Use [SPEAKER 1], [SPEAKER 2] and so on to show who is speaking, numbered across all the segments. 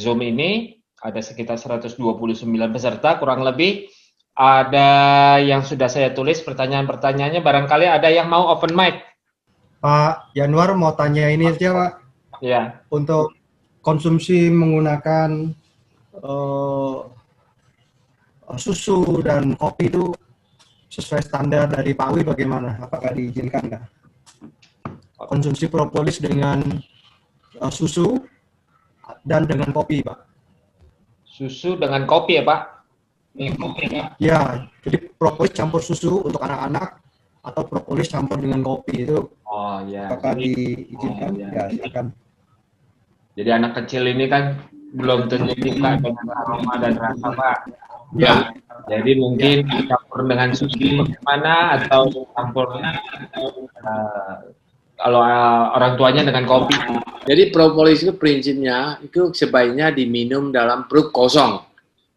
[SPEAKER 1] Zoom ini ada sekitar 129 peserta kurang lebih. Ada yang sudah saya tulis pertanyaan-pertanyaannya, barangkali ada yang mau open mic.
[SPEAKER 2] Pak Januar mau tanya ini aja Pak.
[SPEAKER 1] Ya.
[SPEAKER 2] Untuk konsumsi menggunakan susu dan kopi itu sesuai standar dari PAUI bagaimana? Apakah diizinkan nggak? Konsumsi propolis dengan susu dan dengan kopi, Pak.
[SPEAKER 1] Susu dengan kopi ya, Pak?
[SPEAKER 2] Ya, jadi propolis campur susu untuk anak-anak atau propolis campur dengan kopi itu.
[SPEAKER 1] Oh ya.
[SPEAKER 2] Apakah diizinkan? Ya, silakan.
[SPEAKER 1] Jadi anak kecil ini kan belum tentu suka dengan aroma dan rasa, Pak. Ya. Jadi mungkin campur dengan susu bagaimana atau campur kalau orang tuanya dengan kopi.
[SPEAKER 3] Jadi propolis itu prinsipnya itu sebaiknya diminum dalam perut kosong.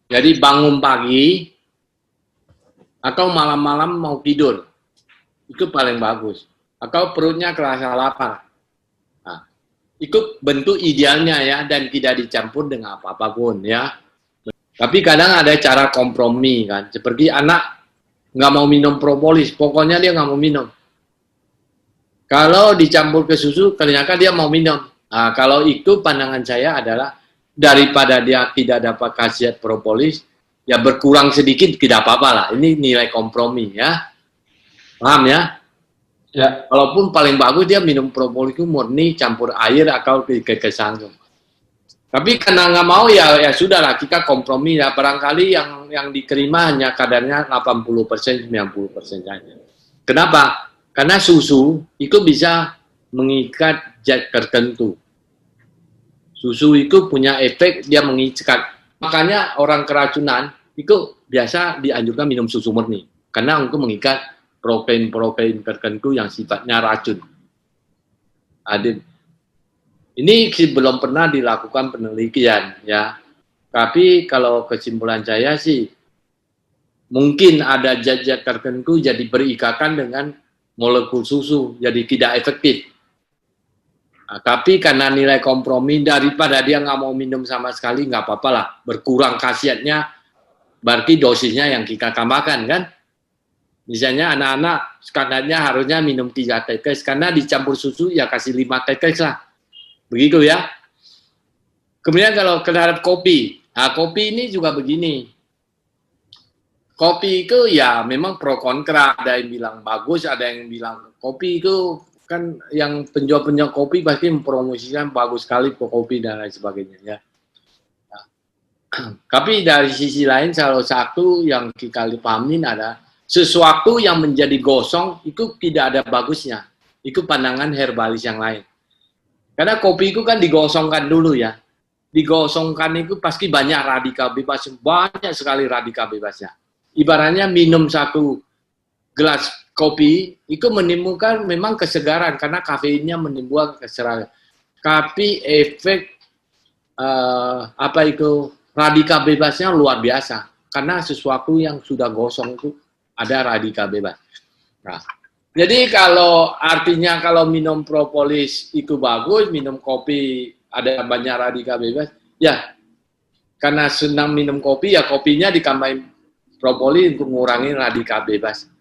[SPEAKER 3] Jadi bangun pagi atau malam-malam mau tidur, itu paling bagus. Atau perutnya kerasa lapar. Nah, itu bentuk idealnya ya, dan tidak dicampur dengan apapun ya. Tapi kadang ada cara kompromi kan, seperti anak nggak mau minum propolis, pokoknya dia nggak mau minum. Kalau dicampur ke susu, ternyata dia mau minum. Nah, kalau itu pandangan saya adalah daripada dia tidak dapat khasiat propolis, ya berkurang sedikit tidak apa-apa lah. Ini nilai kompromi ya. Paham ya? Ya. Walaupun paling bagus dia minum propolis itu murni campur air atau kesanggung. Tapi karena nggak mau ya sudahlah, kita kompromi ya. Barangkali yang diterima hanya kadarnya 80%, 90% saja. Kenapa? Karena susu itu bisa mengikat zat tertentu. Susu itu punya efek, dia mengikat. Makanya orang keracunan itu biasa dianjurkan minum susu murni. Karena untuk mengikat protein-protein tertentu yang sifatnya racun. Ini belum pernah dilakukan penelitian ya. Tapi kalau kesimpulan saya sih, mungkin ada zat-zat tertentu jadi berikatan dengan molekul susu, jadi tidak efektif. Nah, tapi karena nilai kompromi, daripada dia nggak mau minum sama sekali, nggak apa-apa lah, berkurang khasiatnya, berarti dosisnya yang kita tambahkan kan. Misalnya anak-anak standarnya harusnya minum 3 tetes, karena dicampur susu ya kasih 5 tetes lah. Begitu ya. Kemudian kalau terhadap kopi, nah kopi ini juga begini. Kopi itu ya memang pro kontra, ada yang bilang bagus, ada yang bilang kopi itu kan yang penjual-penjual kopi pasti mempromosikan bagus sekali kopi dan lain sebagainya ya. Nah, tapi dari sisi lain salah satu yang kita pahamin ada sesuatu yang menjadi gosong itu tidak ada bagusnya. Itu pandangan herbalis yang lain. Karena kopi itu kan digosongkan dulu ya. Digosongkan itu pasti banyak radikal bebas, banyak sekali radikal bebasnya. Ibaratnya minum 1 gelas kopi itu menimbulkan memang kesegaran karena kafeinnya menimbulkan kesegaran. Tapi efek radikal bebasnya luar biasa karena sesuatu yang sudah gosong itu ada radikal bebas. Nah, jadi kalau artinya kalau minum propolis itu bagus, minum kopi ada banyak radikal bebas, ya karena senang minum kopi ya kopinya ditambahin propolis untuk mengurangi radikal bebas.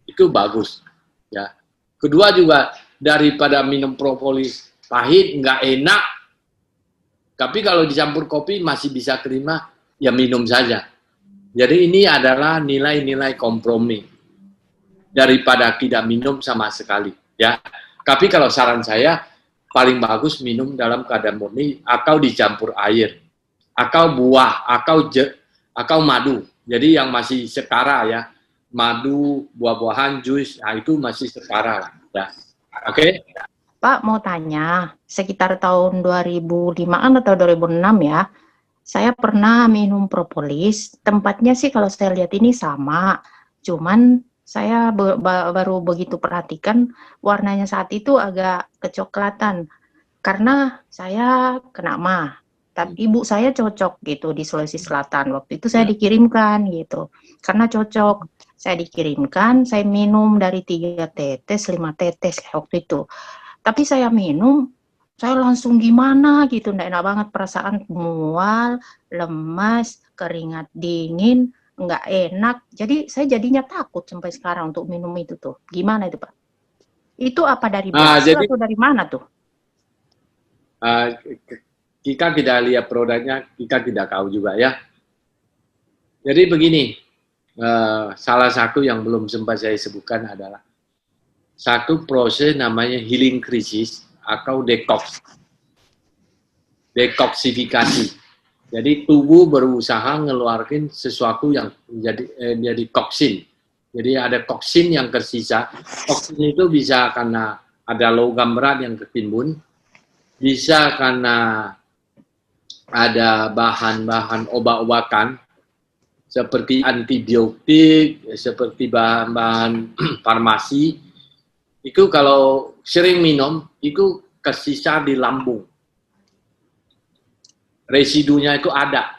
[SPEAKER 3] Itu bagus. Ya. Kedua juga, daripada minum propolis pahit, nggak enak, tapi kalau dicampur kopi masih bisa terima, ya minum saja. Jadi ini adalah nilai-nilai kompromi. Daripada tidak minum sama sekali. Ya. Tapi kalau saran saya, paling bagus minum dalam keadaan murni, atau dicampur air, atau buah, atau madu. Jadi yang masih setara ya, madu, buah-buahan, jus, nah itu masih setara. Ya. Oke?
[SPEAKER 4] Pak mau tanya, sekitar tahun 2005-an atau 2006 ya, saya pernah minum propolis. Tempatnya sih kalau saya lihat ini sama, cuman saya baru begitu perhatikan warnanya saat itu agak kecoklatan karena saya kena MAH. Tapi ibu saya cocok gitu di Sulawesi Selatan. Waktu itu saya dikirimkan gitu. Karena cocok, saya dikirimkan, saya minum dari 3 tetes, 5 tetes waktu itu. Tapi saya minum saya langsung gimana gitu, nggak enak banget, perasaan mual, lemas, keringat dingin, nggak enak. Jadi saya jadinya takut sampai sekarang untuk minum itu tuh. Gimana itu Pak? Itu apa dari berhasil
[SPEAKER 3] Jadi
[SPEAKER 4] atau dari mana tuh?
[SPEAKER 3] Kita tidak lihat produknya, kita tidak tahu juga ya. Jadi begini, salah satu yang belum sempat saya sebutkan adalah satu proses namanya healing crisis atau detoksifikasi. Jadi tubuh berusaha ngeluarin sesuatu yang menjadi toksin. Jadi ada toksin yang tersisa. Toksin itu bisa karena ada logam berat yang ketimbun, bisa karena ada bahan-bahan obat-obatan seperti antibiotik, seperti bahan-bahan farmasi. Itu kalau sering minum, itu tersisa di lambung. Residunya itu ada.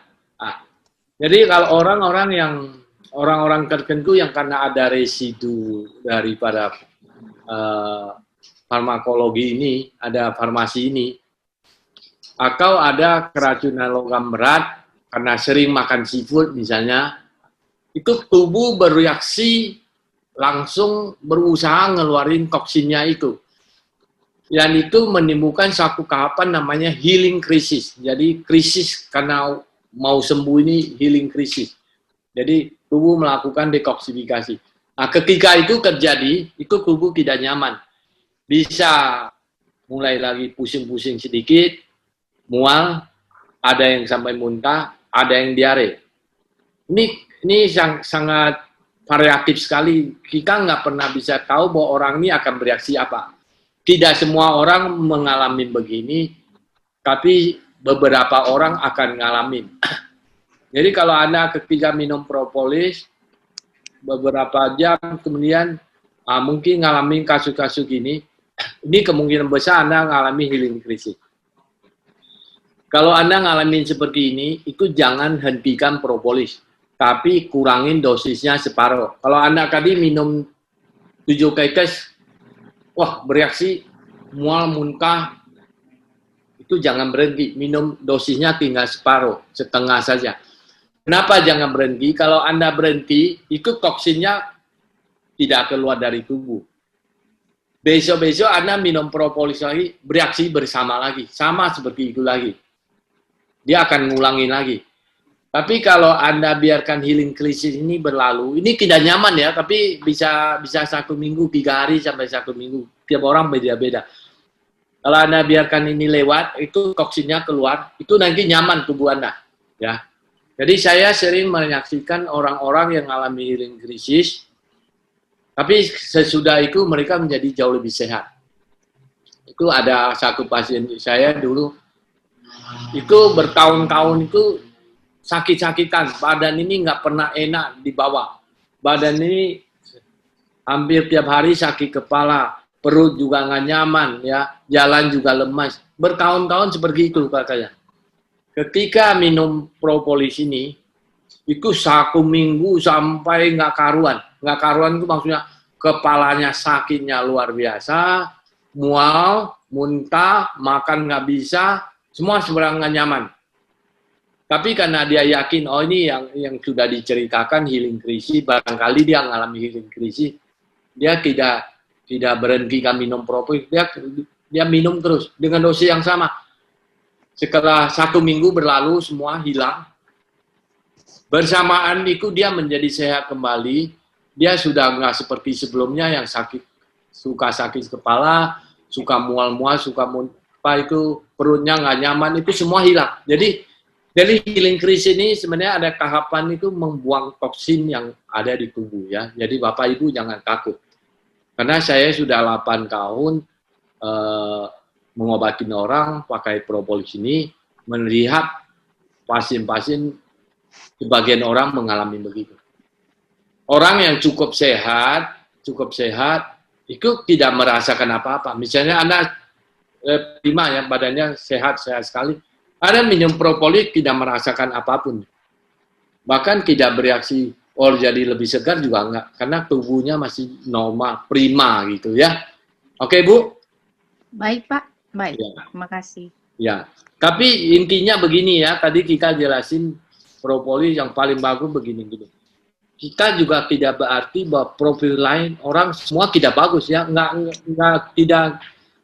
[SPEAKER 3] Jadi kalau orang-orang tertentu yang karena ada residu daripada farmakologi ini, ada farmasi ini, atau ada keracunan logam berat karena sering makan seafood misalnya, itu tubuh bereaksi langsung berusaha ngeluarin toksinnya itu. Dan itu menimbulkan satu tahapan namanya healing crisis. Jadi krisis karena mau sembuh ini healing crisis. Jadi tubuh melakukan detoksifikasi. Nah, ketika itu terjadi, itu tubuh tidak nyaman. Bisa mulai lagi pusing-pusing sedikit, mual, ada yang sampai muntah, ada yang diare. Ini sangat variatif sekali. Kita nggak pernah bisa tahu bahwa orang ini akan bereaksi apa. Tidak semua orang mengalami begini, tapi beberapa orang akan ngalamin. Jadi kalau Anda ketika minum propolis, beberapa jam kemudian mungkin ngalamin kasus-kasus gini, ini kemungkinan besar Anda ngalami healing crisis. Kalau Anda ngalamin seperti ini, itu jangan hentikan propolis, tapi kurangin dosisnya separuh. Kalau Anda tadi minum 7 tetes, wah bereaksi, mual, muntah, itu jangan berhenti. Minum dosisnya tinggal separuh, setengah saja. Kenapa jangan berhenti? Kalau Anda berhenti, itu toksinnya tidak keluar dari tubuh. Besok-besok Anda minum propolis lagi, bereaksi bersama lagi. Sama seperti itu lagi. Dia akan ngulangin lagi. Tapi kalau Anda biarkan healing crisis ini berlalu, ini tidak nyaman ya, tapi bisa 1 minggu, 3 hari sampai 1 minggu. Tiap orang beda-beda. Kalau Anda biarkan ini lewat, itu toksinnya keluar, itu nanti nyaman tubuh Anda. Ya. Jadi saya sering menyaksikan orang-orang yang mengalami healing crisis, tapi sesudah itu mereka menjadi jauh lebih sehat. Itu ada satu pasien saya dulu, itu bertahun-tahun itu sakit-sakitan, badan ini nggak pernah enak dibawa. Badan ini hampir tiap hari sakit kepala, perut juga nggak nyaman, ya, jalan juga lemas. Bertahun-tahun seperti itu katanya. Ketika minum propolis ini, itu 1 minggu sampai nggak karuan. Nggak karuan itu maksudnya kepalanya sakitnya luar biasa, mual, muntah, makan nggak bisa, semua sebenarnya nggak nyaman. Tapi karena dia yakin, oh ini yang sudah diceritakan healing crisis, barangkali dia mengalami healing crisis, dia tidak berhentikan minum propolis, dia minum terus dengan dosis yang sama. Setelah 1 minggu berlalu, semua hilang. Bersamaan itu dia menjadi sehat kembali, dia sudah nggak seperti sebelumnya yang suka sakit kepala, suka mual-mual, suka muntah, itu perutnya nggak nyaman, itu semua hilang. Jadi healing crisis ini sebenarnya ada tahapan itu membuang toksin yang ada di tubuh ya. Jadi Bapak Ibu jangan takut. Karena saya sudah 8 tahun mengobatin orang pakai propolis ini, melihat pasien-pasien sebagian orang mengalami begitu. Orang yang cukup sehat, itu tidak merasakan apa-apa. Misalnya Anda prima ya, badannya sehat sekali. Ada minum propolis tidak merasakan apapun. Bahkan tidak bereaksi, jadi lebih segar juga enggak. Karena tubuhnya masih normal, prima gitu ya. Oke Bu?
[SPEAKER 4] Baik Pak. Baik,
[SPEAKER 3] Ya.
[SPEAKER 4] terima kasih.
[SPEAKER 3] Ya, tapi intinya begini ya, tadi kita jelasin propolis yang paling bagus begini-gini. Kita juga tidak berarti bahwa profil lain orang semua tidak bagus ya,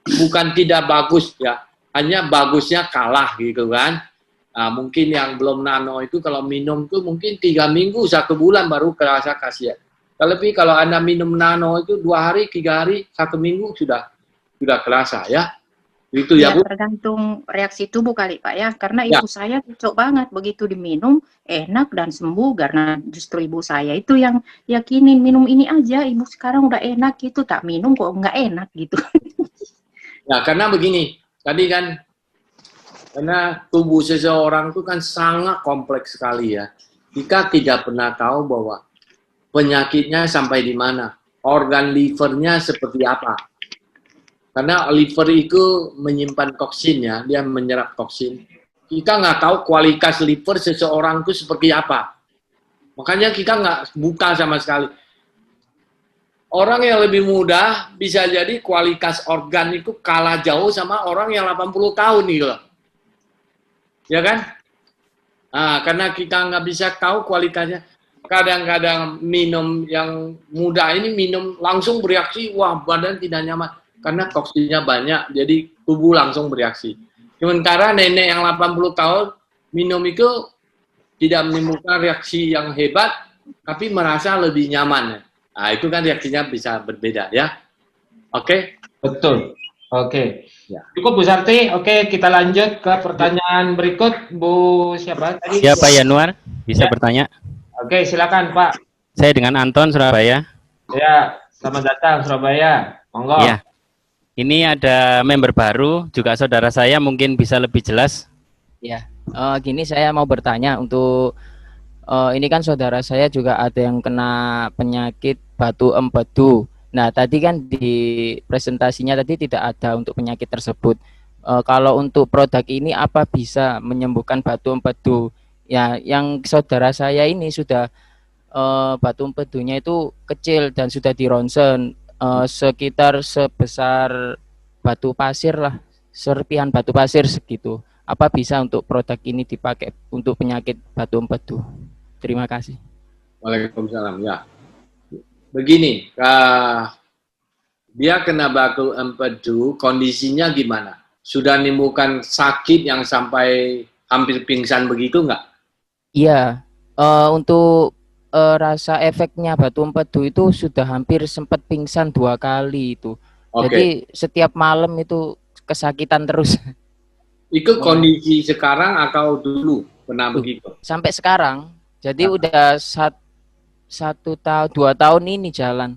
[SPEAKER 3] bukan tidak bagus ya, hanya bagusnya kalah gitu kan. Nah, mungkin yang belum nano itu kalau minum tuh mungkin 3 minggu, 1 bulan baru kerasa kasihan. Tapi kalau Anda minum nano itu 2 hari, 3 hari, 1 minggu sudah kerasa ya. Itu ya,
[SPEAKER 4] Ya,
[SPEAKER 3] Bu.
[SPEAKER 4] tergantung reaksi tubuh kali Pak ya, karena
[SPEAKER 3] Ya.
[SPEAKER 4] ibu saya cocok banget begitu diminum enak dan sembuh, karena justru ibu saya itu yang yakinin minum ini aja, ibu sekarang udah enak gitu, tak minum kok nggak enak gitu.
[SPEAKER 3] Ya, karena begini, tadi kan, karena tubuh seseorang itu kan sangat kompleks sekali ya. Kita tidak pernah tahu bahwa penyakitnya sampai di mana, organ livernya seperti apa. Karena liver itu menyimpan toksin ya, dia menyerap toksin. Kita nggak tahu kualitas liver seseorang itu seperti apa. Makanya kita nggak buka sama sekali. Orang yang lebih muda bisa jadi kualitas organ itu kalah jauh sama orang yang 80 tahun gitu loh. Ya kan? Nah, karena kita nggak bisa tahu kualitasnya. Kadang-kadang minum yang muda ini minum langsung bereaksi, wah badan tidak nyaman. Karena toksinnya banyak, jadi tubuh langsung bereaksi. Sementara nenek yang 80 tahun minum itu tidak menimbulkan reaksi yang hebat, tapi merasa lebih nyaman. Nah, itu kan reaksinya bisa berbeda ya. Oke?
[SPEAKER 1] Betul. Oke.
[SPEAKER 3] Ya.
[SPEAKER 1] Cukup Bu Sarti. Oke, kita lanjut ke pertanyaan berikut. Bu siapa tadi?
[SPEAKER 5] Siapa Yanuar? Bisa
[SPEAKER 1] Ya.
[SPEAKER 5] bertanya?
[SPEAKER 1] Oke, silakan Pak.
[SPEAKER 5] Saya dengan Anton, Surabaya.
[SPEAKER 1] Ya, selamat datang Surabaya. Monggo.
[SPEAKER 5] Iya. Ini ada member baru, juga saudara saya, mungkin bisa lebih jelas.
[SPEAKER 6] Ya, gini saya mau bertanya untuk ini kan saudara saya juga ada yang kena penyakit batu empedu. Nah, tadi kan di presentasinya tadi tidak ada untuk penyakit tersebut. Kalau untuk produk ini apa bisa menyembuhkan batu empedu? Ya, yang saudara saya ini sudah batu empedunya itu kecil dan sudah di ronsen. Sekitar sebesar batu pasir lah, serpihan batu pasir segitu. Apa bisa untuk produk ini dipakai untuk penyakit batu empedu? Terima kasih.
[SPEAKER 3] Waalaikumsalam. Ya. Begini, dia kena batu empedu, kondisinya gimana? Sudah menimbulkan sakit yang sampai hampir pingsan begitu nggak?
[SPEAKER 6] Iya, untuk rasa efeknya batu empedu itu sudah hampir sempat pingsan 2 kali itu. Jadi setiap malam itu kesakitan terus.
[SPEAKER 3] Itu kondisi sekarang atau dulu pernah begitu?
[SPEAKER 6] Sampai sekarang. Jadi udah 1 tahun 2 tahun ini jalan.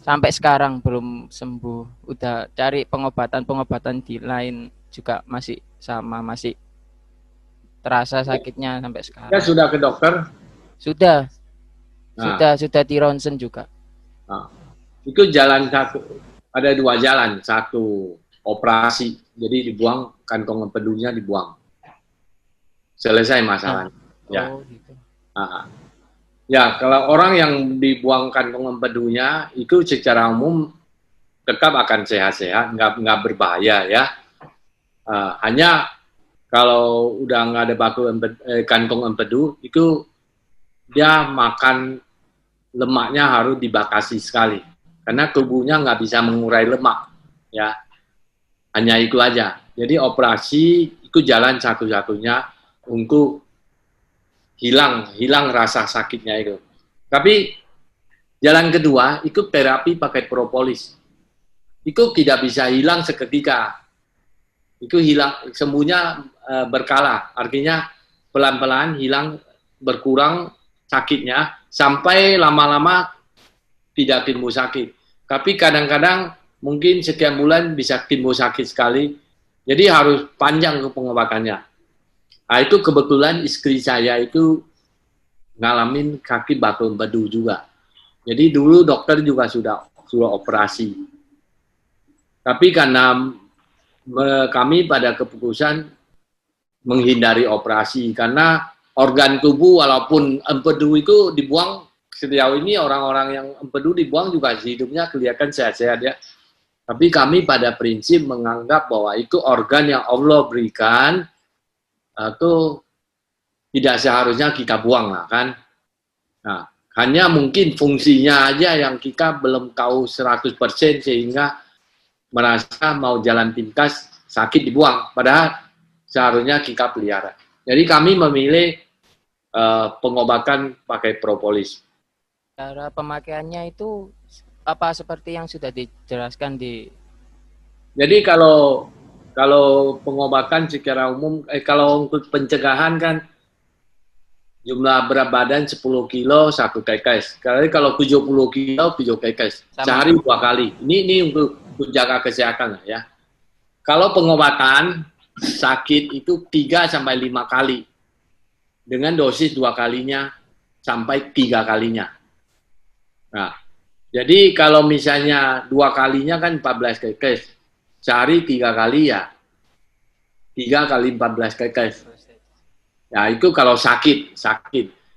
[SPEAKER 6] Sampai sekarang belum sembuh. Udah cari pengobatan di lain juga masih sama, masih terasa sakitnya sampai sekarang.
[SPEAKER 3] Ya sudah ke dokter?
[SPEAKER 6] Sudah.
[SPEAKER 3] Nah.
[SPEAKER 6] Sudah di ronsen juga.
[SPEAKER 3] Nah, itu jalan satu, ada 2 jalan, satu operasi, jadi dibuang kantong empedunya dibuang, selesai masalahnya. Ya.
[SPEAKER 6] Gitu.
[SPEAKER 3] Nah, ya kalau orang yang dibuang kantong empedunya itu secara umum tetap akan sehat-sehat, nggak berbahaya ya. Hanya kalau udah nggak ada kantong empedu itu dia makan lemaknya harus dibatasi sekali karena tubuhnya nggak bisa mengurai lemak ya, hanya itu aja. Jadi operasi itu jalan satu-satunya untuk hilang rasa sakitnya itu. Tapi jalan kedua itu terapi pakai propolis, itu tidak bisa hilang seketika, itu hilang sembuhnya berkala, artinya pelan-pelan hilang, berkurang sakitnya sampai lama-lama tidak timbul sakit. Tapi kadang-kadang mungkin sekian bulan bisa timbul sakit sekali. Jadi harus panjang ke pengobatannya. Nah, itu kebetulan istri saya itu ngalamin kaki batu empedu juga. Jadi dulu dokter juga sudah operasi. Tapi karena kami pada keputusan menghindari operasi karena organ tubuh walaupun empedu itu dibuang, sejauh ini orang-orang yang empedu dibuang juga hidupnya kelihatan sehat-sehat ya. Tapi kami pada prinsip menganggap bahwa itu organ yang Allah berikan, itu tidak seharusnya kita buang lah kan. Nah, hanya mungkin fungsinya aja yang kita belum tahu 100% sehingga merasa mau jalan pintas sakit dibuang. Padahal seharusnya kita pelihara. Jadi kami memilih pengobatan pakai propolis.
[SPEAKER 6] Cara pemakaiannya itu apa seperti yang sudah dijelaskan di...
[SPEAKER 3] Jadi kalau pengobatan secara umum, kalau untuk pencegahan kan jumlah berat badan 10 kilo 1 kekes. Kalau 70 kilo 7 kekes. Sehari 2 kali. Ini untuk jaga kesehatan lah ya. Kalau pengobatan sakit itu 3 sampai 5 kali. Dengan dosis 2 kalinya sampai 3 kalinya. Nah, jadi kalau misalnya 2 kalinya kan 14 kekes. Sehari 3 kali ya 3 kali 14 kekes. Ya itu kalau sakit.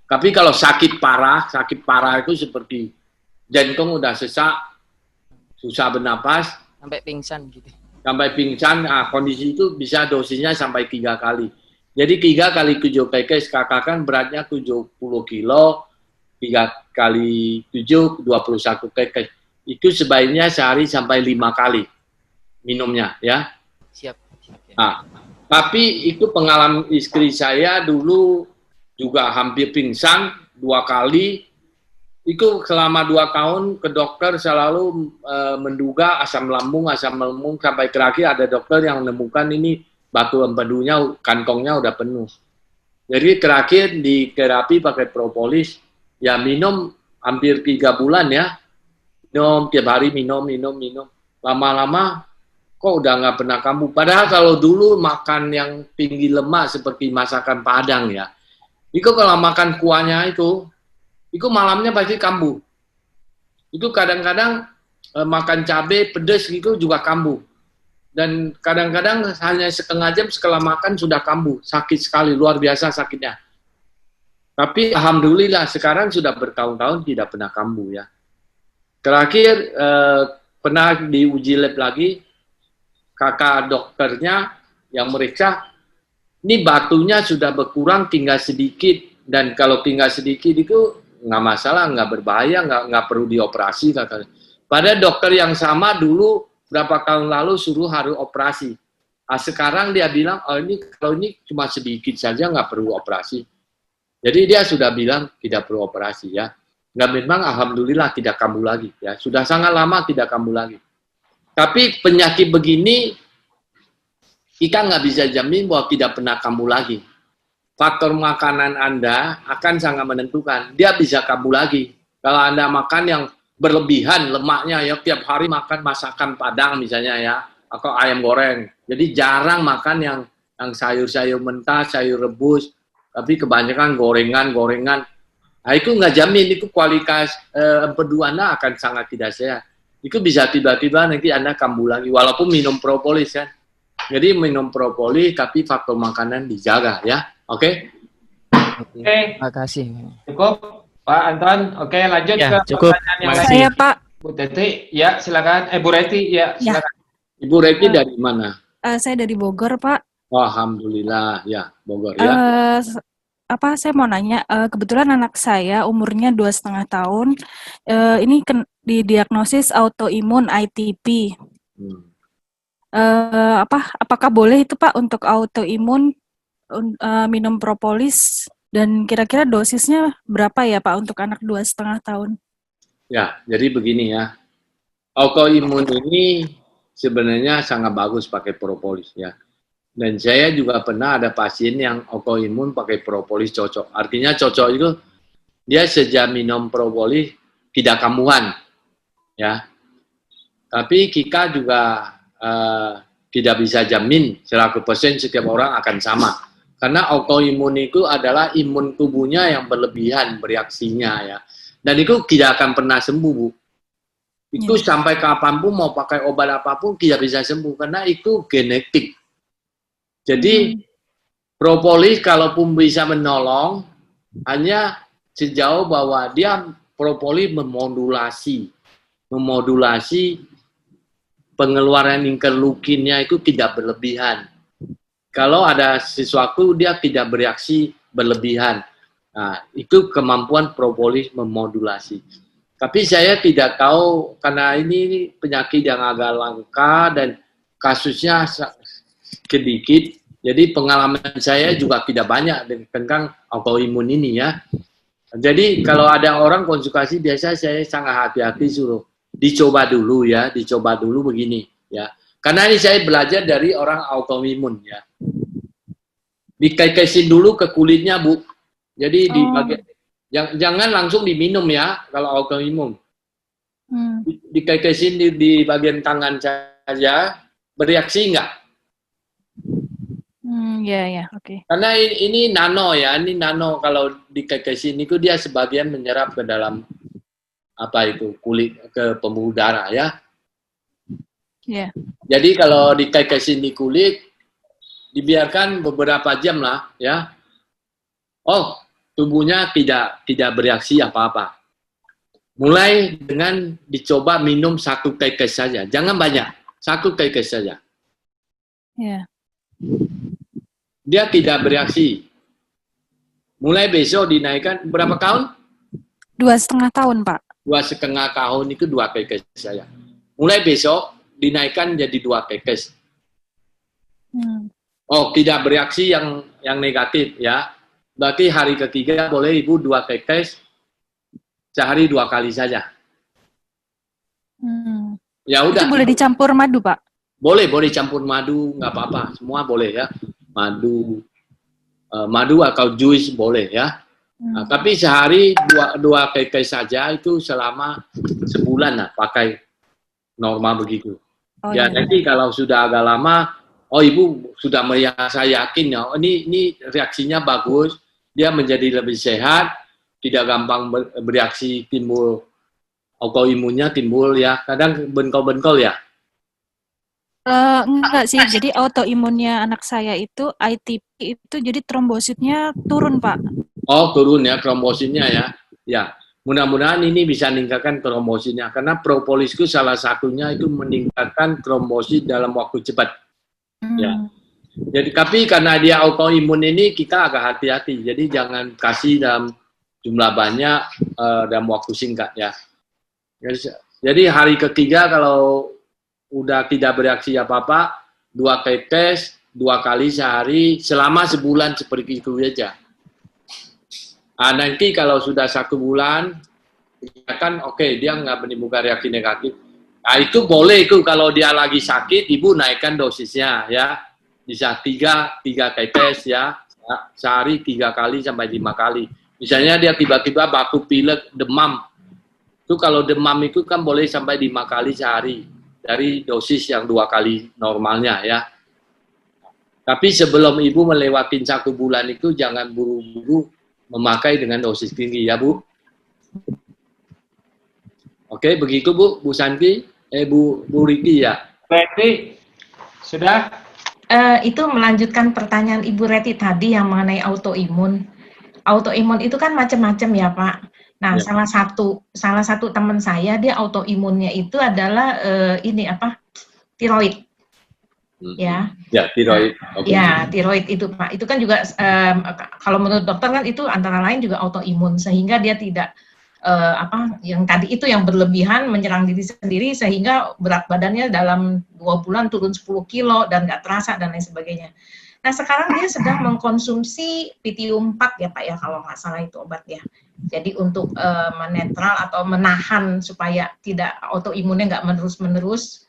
[SPEAKER 3] Tapi kalau sakit parah itu seperti jantung udah sesak, susah bernapas,
[SPEAKER 6] sampai pingsan gitu.
[SPEAKER 3] Sampai pingsan, kondisi itu bisa dosisnya sampai 3 kali. Jadi 3 kali 7 kekes, katakan beratnya 70 kilo, 3 kali 7, 21 kekes. Itu sebaiknya sehari sampai 5 kali minumnya ya.
[SPEAKER 6] Siap.
[SPEAKER 3] Nah, tapi itu pengalaman istri saya dulu juga hampir pingsan 2 kali. Itu selama 2 tahun ke dokter selalu menduga asam lambung sampai terakhir ada dokter yang menemukan ini batu empedunya, kantongnya udah penuh. Jadi terakhir di terapi pakai propolis, ya minum hampir 3 bulan ya. Minum tiap hari minum. Lama-lama kok udah nggak pernah kambuh. Padahal kalau dulu makan yang tinggi lemak seperti masakan Padang ya, itu kalau makan kuahnya itu malamnya pasti kambuh. Itu kadang-kadang makan cabai pedas gitu juga kambuh. Dan kadang-kadang hanya setengah jam setelah makan sudah kambuh. Sakit sekali, luar biasa sakitnya. Tapi alhamdulillah sekarang sudah bertahun-tahun tidak pernah kambuh ya. Terakhir pernah diuji lab lagi, kakak dokternya yang meriksa, ini batunya sudah berkurang tinggal sedikit, dan kalau tinggal sedikit itu nggak masalah, nggak berbahaya, nggak perlu dioperasi katanya. Pada dokter yang sama dulu berapa tahun lalu suruh harus operasi. Sekarang dia bilang, kalau ini cuma sedikit saja nggak perlu operasi. Jadi dia sudah bilang tidak perlu operasi ya. Dan memang alhamdulillah tidak kambuh lagi ya. Sudah sangat lama tidak kambuh lagi. Tapi penyakit begini, kita nggak bisa jamin bahwa tidak pernah kambuh lagi. Faktor makanan Anda akan sangat menentukan. Dia bisa kambuh lagi. Kalau Anda makan yang berlebihan lemaknya, ya tiap hari makan masakan Padang misalnya ya, atau ayam goreng. Jadi jarang makan yang sayur-sayur mentah, sayur rebus, tapi kebanyakan gorengan. Nah, itu nggak jamin, itu kualitas empedu Anda akan sangat tidak sehat. Itu bisa tiba-tiba nanti Anda kambuh lagi, walaupun minum propolis kan. Jadi minum propolis, tapi faktor makanan dijaga ya. Oke?
[SPEAKER 1] Oke.
[SPEAKER 6] Terima kasih.
[SPEAKER 1] Cukup, Pak Anton. Oke, lanjut
[SPEAKER 5] Ya,
[SPEAKER 1] ke
[SPEAKER 5] cukup.
[SPEAKER 1] pertanyaan yang
[SPEAKER 5] Makasih.
[SPEAKER 1] lain.
[SPEAKER 7] Saya Pak,
[SPEAKER 1] Bu Teti, ya silakan. Bu Reti, ya silakan.
[SPEAKER 3] Ibu Reti dari mana?
[SPEAKER 7] saya dari Bogor Pak.
[SPEAKER 3] Oh, alhamdulillah ya, Bogor ya.
[SPEAKER 7] Saya mau nanya, kebetulan anak saya umurnya 2,5 tahun, ini didiagnosis autoimun ITP. Apakah boleh itu Pak untuk autoimun minum propolis, dan kira-kira dosisnya berapa ya Pak untuk anak 2,5 tahun?
[SPEAKER 3] Ya, jadi begini ya. Autoimun ini sebenarnya sangat bagus pakai propolis ya. Dan saya juga pernah ada pasien yang autoimun pakai propolis cocok. Artinya cocok itu dia sejak minum propolis tidak kambuhan ya. Tapi kita juga tidak bisa jamin 100% setiap orang akan sama. Karena autoimun itu adalah imun tubuhnya yang berlebihan bereaksinya ya. Dan itu tidak akan pernah sembuh, Bu. Itu sampai kapanpun mau pakai obat apapun tidak bisa sembuh karena itu genetik. Jadi propolis kalaupun bisa menolong hanya sejauh bahwa dia propolis memodulasi pengeluaran interleukinnya itu tidak berlebihan. Kalau ada sesuatu dia tidak bereaksi berlebihan. Nah, itu kemampuan propolis memodulasi. Tapi saya tidak tahu karena ini penyakit yang agak langka dan kasusnya sedikit. Jadi pengalaman saya juga tidak banyak tentang autoimun ini ya. Jadi kalau ada orang konsultasi biasa saya sangat hati-hati suruh dicoba dulu ya, dicoba dulu begini ya. Karena ini saya belajar dari orang autoimun ya. Dikaisin dulu ke kulitnya Bu. Jadi di bagian jangan langsung diminum ya kalau autoimun. Dikaisin di bagian tangan saja, bereaksi enggak?
[SPEAKER 7] Ya, oke.
[SPEAKER 3] Karena ini nano ya, ini nano kalau dikaisin itu dia sebagian menyerap ke dalam kulit ke pembuluh darah ya.
[SPEAKER 7] Ya.
[SPEAKER 3] Jadi kalau dikaisin di kulit dibiarkan beberapa jam lah ya. Oh, tubuhnya tidak bereaksi apa-apa. Mulai dengan dicoba minum 1 tetes saja, jangan banyak, 1 tetes saja.
[SPEAKER 7] Ya.
[SPEAKER 3] Dia tidak bereaksi. Mulai besok dinaikkan berapa tahun?
[SPEAKER 7] 2,5 tahun, Pak.
[SPEAKER 3] 2,5 tahun itu 2 tetes saja. Mulai besok dinaikkan jadi 2 tetes. Oh, tidak bereaksi yang negatif ya. Berarti hari ketiga boleh Ibu 2 tetes sehari 2 kali saja. Ya udah.
[SPEAKER 7] Itu boleh dicampur madu, Pak?
[SPEAKER 3] Boleh campur madu, nggak apa-apa, semua boleh ya. Madu atau jus boleh ya. Nah, tapi sehari 2 tetes saja itu selama sebulan lah pakai normal begitu. Nanti kalau sudah agak lama, Ibu sudah merasa yakin ya, ini reaksinya bagus, dia menjadi lebih sehat, tidak gampang bereaksi, timbul autoimunnya timbul ya, kadang bengkol-bengkol ya.
[SPEAKER 7] Enggak sih, jadi autoimunnya anak saya itu ITP itu jadi trombositnya turun, Pak.
[SPEAKER 3] Oh, turun ya trombositnya ya. Ya, mudah-mudahan ini bisa meningkatkan trombositnya karena propolis itu salah satunya itu meningkatkan trombosit dalam waktu cepat. Ya. Jadi tapi karena dia autoimun ini kita agak hati-hati. Jadi jangan kasih dalam jumlah banyak dalam waktu singkat ya. Jadi hari ketiga kalau udah tidak bereaksi apa-apa, 2 tetes 2 kali sehari selama sebulan seperti itu aja. Nanti kalau sudah 1 bulan, kan dia nggak menimbulkan reaksi negatif. Nah itu boleh itu kalau dia lagi sakit, Ibu naikkan dosisnya ya, bisa 3 tetes ya, sehari 3 kali sampai 5 kali. Misalnya dia tiba-tiba batuk pilek, demam, itu kalau demam itu kan boleh sampai 5 kali sehari. Dari dosis yang 2 kali normalnya ya. Tapi sebelum Ibu melewati 1 bulan itu jangan buru-buru memakai dengan dosis tinggi ya Bu. Oke, begitu Bu Santi, Bu Riki ya.
[SPEAKER 1] Reti, sudah?
[SPEAKER 8] Itu melanjutkan pertanyaan Ibu Reti tadi yang mengenai autoimun. Autoimun itu kan macam-macam ya Pak. Nah, ya. salah satu teman saya dia autoimunnya itu adalah tiroid. Ya. Ya, tiroid. Okay. Ya, tiroid itu Pak. Itu kan juga kalau menurut dokter kan itu antara lain juga autoimun sehingga dia tidak yang tadi itu yang berlebihan menyerang diri sendiri sehingga berat badannya dalam 2 bulan turun 10 kilo dan nggak terasa dan lain sebagainya. Nah, sekarang dia sedang mengkonsumsi Pitium 4 ya Pak ya, kalau nggak salah itu obatnya. Jadi untuk menetral atau menahan supaya tidak autoimunnya nggak menerus-menerus,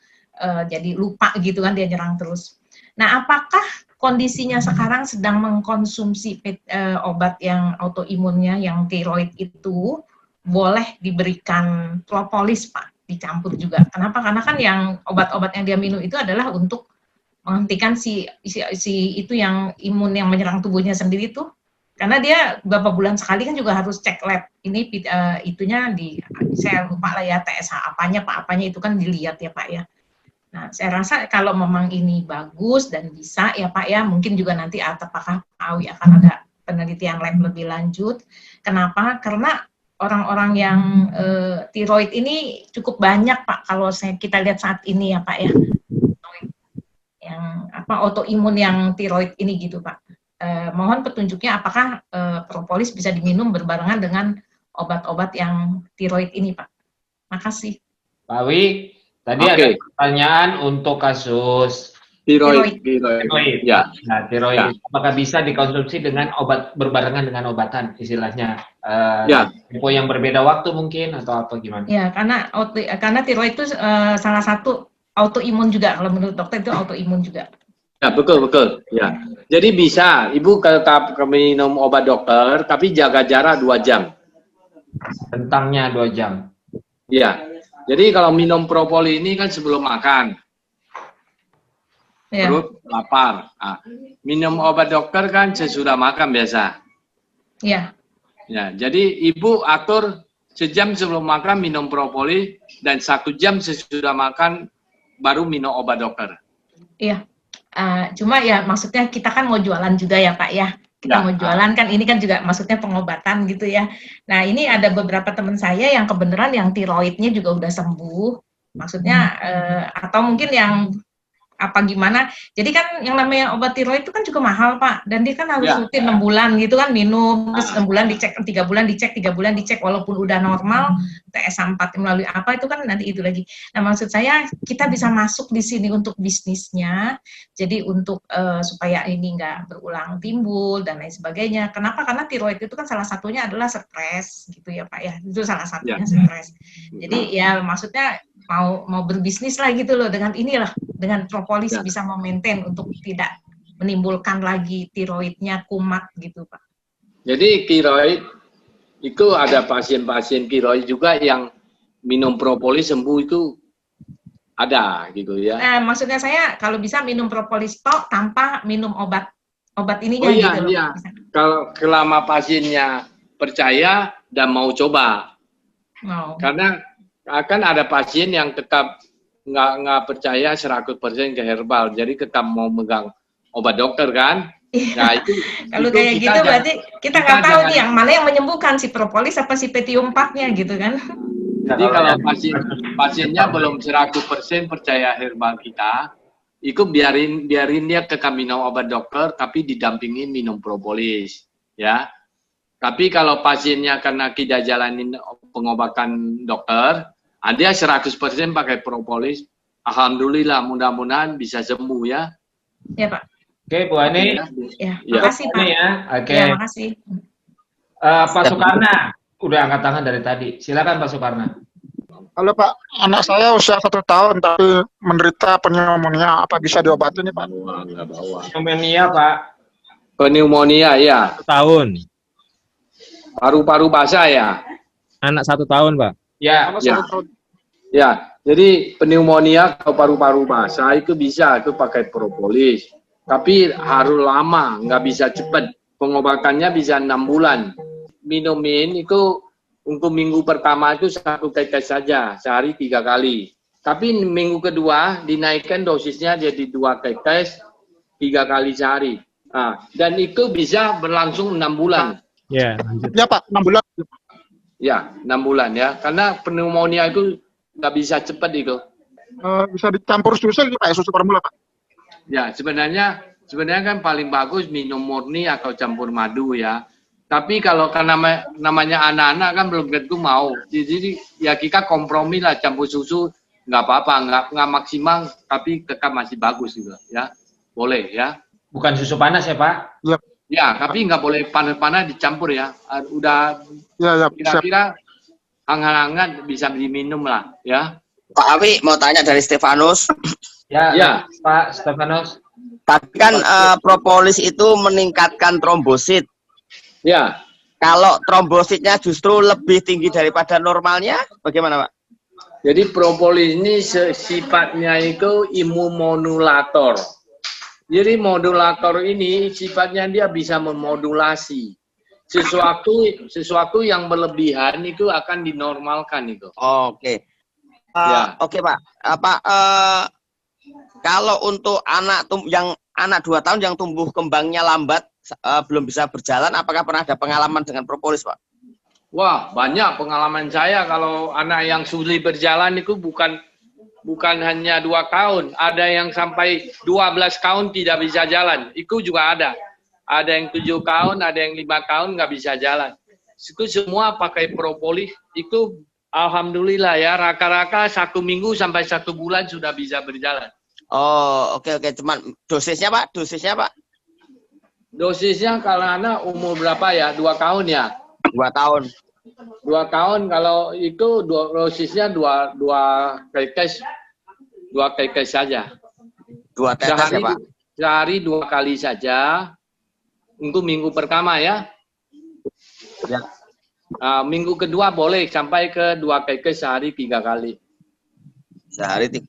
[SPEAKER 8] jadi lupa gitu kan dia nyerang terus. Nah, apakah kondisinya sekarang sedang mengkonsumsi obat yang autoimunnya yang tiroid itu boleh diberikan propolis Pak, dicampur juga. Kenapa? Karena kan yang obat-obat yang dia minum itu adalah untuk menghentikan si itu yang imun yang menyerang tubuhnya sendiri tuh, karena dia beberapa bulan sekali kan juga harus cek lab ini itunya saya lupa lah ya TSH apanya itu kan dilihat ya Pak ya. Nah saya rasa kalau memang ini bagus dan bisa ya Pak ya, mungkin juga nanti apakah Pak Awi akan ada penelitian lab lebih lanjut. Kenapa? Karena orang-orang yang tiroid ini cukup banyak Pak kalau kita lihat saat ini ya Pak ya, yang autoimun yang tiroid ini gitu Pak. Mohon petunjuknya apakah propolis bisa diminum berbarengan dengan obat-obat yang tiroid ini Pak. Makasih.
[SPEAKER 1] Pak Wi, tadi ada pertanyaan untuk kasus
[SPEAKER 3] tiroid. Ya.
[SPEAKER 1] Nah, tiroid apakah bisa dikonsumsi dengan obat berbarengan dengan obatan istilahnya? Tempo yang berbeda waktu mungkin atau apa gimana?
[SPEAKER 8] Ya, karena tiroid itu salah satu autoimun juga, kalau menurut dokter itu autoimun juga.
[SPEAKER 3] Ya, betul. Ya. Jadi bisa Ibu tetap minum obat dokter tapi jaga jarak 2 jam.
[SPEAKER 1] Rentangnya 2 jam.
[SPEAKER 3] Iya. Jadi kalau minum propolis ini kan sebelum makan. Perut lapar. Nah, minum obat dokter kan sesudah makan biasa.
[SPEAKER 8] Iya.
[SPEAKER 3] Ya, jadi Ibu atur sejam sebelum makan minum propolis dan 1 jam sesudah makan baru minum obat dokter.
[SPEAKER 8] Iya. Cuma ya maksudnya kita kan mau jualan juga ya Pak ya. Kita mau jualan kan ini kan juga maksudnya pengobatan gitu ya. Nah ini ada beberapa teman saya yang kebenaran yang tiroidnya juga udah sembuh. Maksudnya atau mungkin yang apa gimana. Jadi kan yang namanya obat tiroid itu kan juga mahal Pak. Dan dia kan harus rutin 6 bulan gitu kan minum. Terus 6 bulan dicek, 3 bulan dicek, 3 bulan dicek. Walaupun udah normal, TSA 4 melalui apa itu kan nanti itu lagi. Nah maksud saya kita bisa masuk di sini untuk bisnisnya. Jadi untuk supaya ini nggak berulang timbul dan lain sebagainya. Kenapa? Karena tiroid itu kan salah satunya adalah stres gitu ya Pak ya. Itu salah satunya stres. Jadi ya maksudnya mau berbisnis lah gitu loh dengan inilah, dengan propolis bisa memaintain untuk tidak menimbulkan lagi tiroidnya kumat gitu Pak.
[SPEAKER 3] Jadi tiroid itu ada pasien-pasien tiroid juga yang minum propolis sembuh itu ada gitu ya.
[SPEAKER 8] Maksudnya saya kalau bisa minum propolis tok tanpa minum obat ininya gitu loh.
[SPEAKER 3] Iya. Kalau selama pasiennya percaya dan mau coba. Karena akan ada pasien yang tetap nggak percaya 100% ke herbal, jadi tetap mau megang obat dokter kan. Nah itu
[SPEAKER 8] kalau kayak gitu berarti kita nggak tahu nih yang mana yang menyembuhkan, si propolis apa si petium 4-nya gitu kan.
[SPEAKER 3] Jadi kalau pasiennya belum 100% percaya herbal kita, itu biarin dia tetap minum obat dokter tapi didampingin minum propolis ya. Tapi kalau pasiennya karena tidak jalanin pengobatan dokter, dia 100% pakai propolis, alhamdulillah mudah-mudahan bisa sembuh ya.
[SPEAKER 8] Ya Pak.
[SPEAKER 1] Oke Bu Ani.
[SPEAKER 8] Ya, makasih Pak.
[SPEAKER 1] Ya. Oke.
[SPEAKER 8] Ya, makasih.
[SPEAKER 1] Pak Sukarna, udah angkat tangan dari tadi. Silakan Pak Sukarna.
[SPEAKER 9] Halo Pak, anak saya usia 1 tahun tapi menderita pneumonia, apa bisa diobati nih Pak?
[SPEAKER 1] Pneumonia Pak.
[SPEAKER 3] Pneumonia ya.
[SPEAKER 10] 1 tahun.
[SPEAKER 3] Paru-paru basah ya.
[SPEAKER 10] Anak 1 tahun Pak.
[SPEAKER 1] Ya.
[SPEAKER 3] Ya, jadi pneumonia atau paru-paru basah itu bisa itu pakai propolis. Tapi harus lama, nggak bisa cepat. Pengobatannya bisa 6 bulan. Minumin itu untuk minggu pertama itu 1 tetes saja, sehari 3 kali. Tapi minggu kedua dinaikkan dosisnya jadi 2 tetes, 3 kali sehari. Nah, dan itu bisa berlangsung 6 bulan.
[SPEAKER 10] Ya,
[SPEAKER 9] ya Pak, 6 bulan.
[SPEAKER 3] Ya, 6 bulan ya. Karena pneumonia itu nggak bisa cepat itu.
[SPEAKER 9] Bisa dicampur susu gitu Pak, susu formula Pak?
[SPEAKER 3] Ya, sebenarnya kan paling bagus minum murni atau campur madu ya. Tapi kalau karena namanya anak-anak kan belum tentu mau. Jadi ya kita kompromi lah, campur susu nggak apa-apa, nggak maksimal tapi tetap masih bagus gitu ya. Boleh ya.
[SPEAKER 1] Bukan susu panas ya Pak?
[SPEAKER 9] Iya.
[SPEAKER 3] Ya, tapi nggak boleh panas-panas dicampur ya. Udah kira-kira hangat-hangat bisa diminum lah ya.
[SPEAKER 11] Pak Awi mau tanya dari Stefanus.
[SPEAKER 1] Ya. Pak Stefanus.
[SPEAKER 11] Tadi kan propolis itu meningkatkan trombosit.
[SPEAKER 3] Ya.
[SPEAKER 11] Kalau trombositnya justru lebih tinggi daripada normalnya, bagaimana Pak?
[SPEAKER 3] Jadi propolis ini sifatnya itu imunomodulator. Jadi modulator ini sifatnya dia bisa memodulasi sesuatu yang berlebihan itu akan dinormalkan itu.
[SPEAKER 11] Oke. Oke Pak. Kalau untuk anak 2 tahun yang tumbuh kembangnya lambat, belum bisa berjalan, apakah pernah ada pengalaman dengan propolis Pak?
[SPEAKER 3] Wah, banyak pengalaman saya kalau anak yang sulit berjalan itu bukan hanya 2 tahun, ada yang sampai 12 tahun tidak bisa jalan. Itu juga ada. Ada yang 7 tahun, ada yang 5 tahun nggak bisa jalan. Itu semua pakai propolis. Itu alhamdulillah ya, rata-rata 1 minggu sampai 1 bulan sudah bisa berjalan.
[SPEAKER 11] Oh, oke. Cuman dosisnya Pak?
[SPEAKER 3] Dosisnya kalau anak umur berapa ya? 2 tahun ya?
[SPEAKER 11] 2 tahun.
[SPEAKER 3] 2 tahun kalau itu dosisnya dua tetes saja.
[SPEAKER 11] 2 tetes ya Pak?
[SPEAKER 3] Sehari 2 kali saja. Untuk minggu pertama ya.
[SPEAKER 11] Ya.
[SPEAKER 3] Minggu kedua boleh sampai ke 2 tetes sehari 3 kali.
[SPEAKER 11] Sehari 3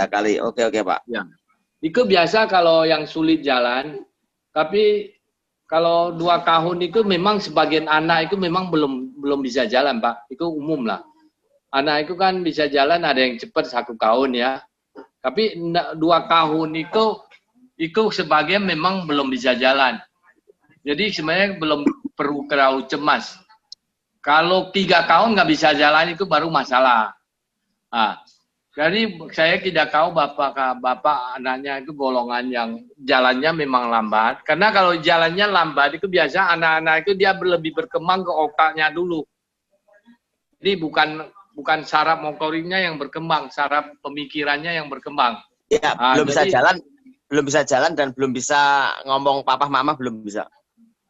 [SPEAKER 11] kali. Oke Pak.
[SPEAKER 3] Ya. Itu biasa kalau yang sulit jalan. Tapi kalau 2 tahun itu memang sebagian anak itu memang belum bisa jalan, Pak. Itu umum lah. Anak itu kan bisa jalan, ada yang cepat 1 tahun ya. Tapi 2 tahun itu sebagian memang belum bisa jalan. Jadi sebenarnya belum perlu terlalu cemas. Kalau 3 tahun nggak bisa jalan itu baru masalah. Jadi saya tidak tahu bapak anaknya itu golongan yang jalannya memang lambat. Karena kalau jalannya lambat itu biasa anak-anak itu dia lebih berkembang ke otaknya dulu. Jadi bukan saraf motoriknya yang berkembang, saraf pemikirannya yang berkembang.
[SPEAKER 11] Ya, belum bisa jalan dan belum bisa ngomong papa mama, belum bisa.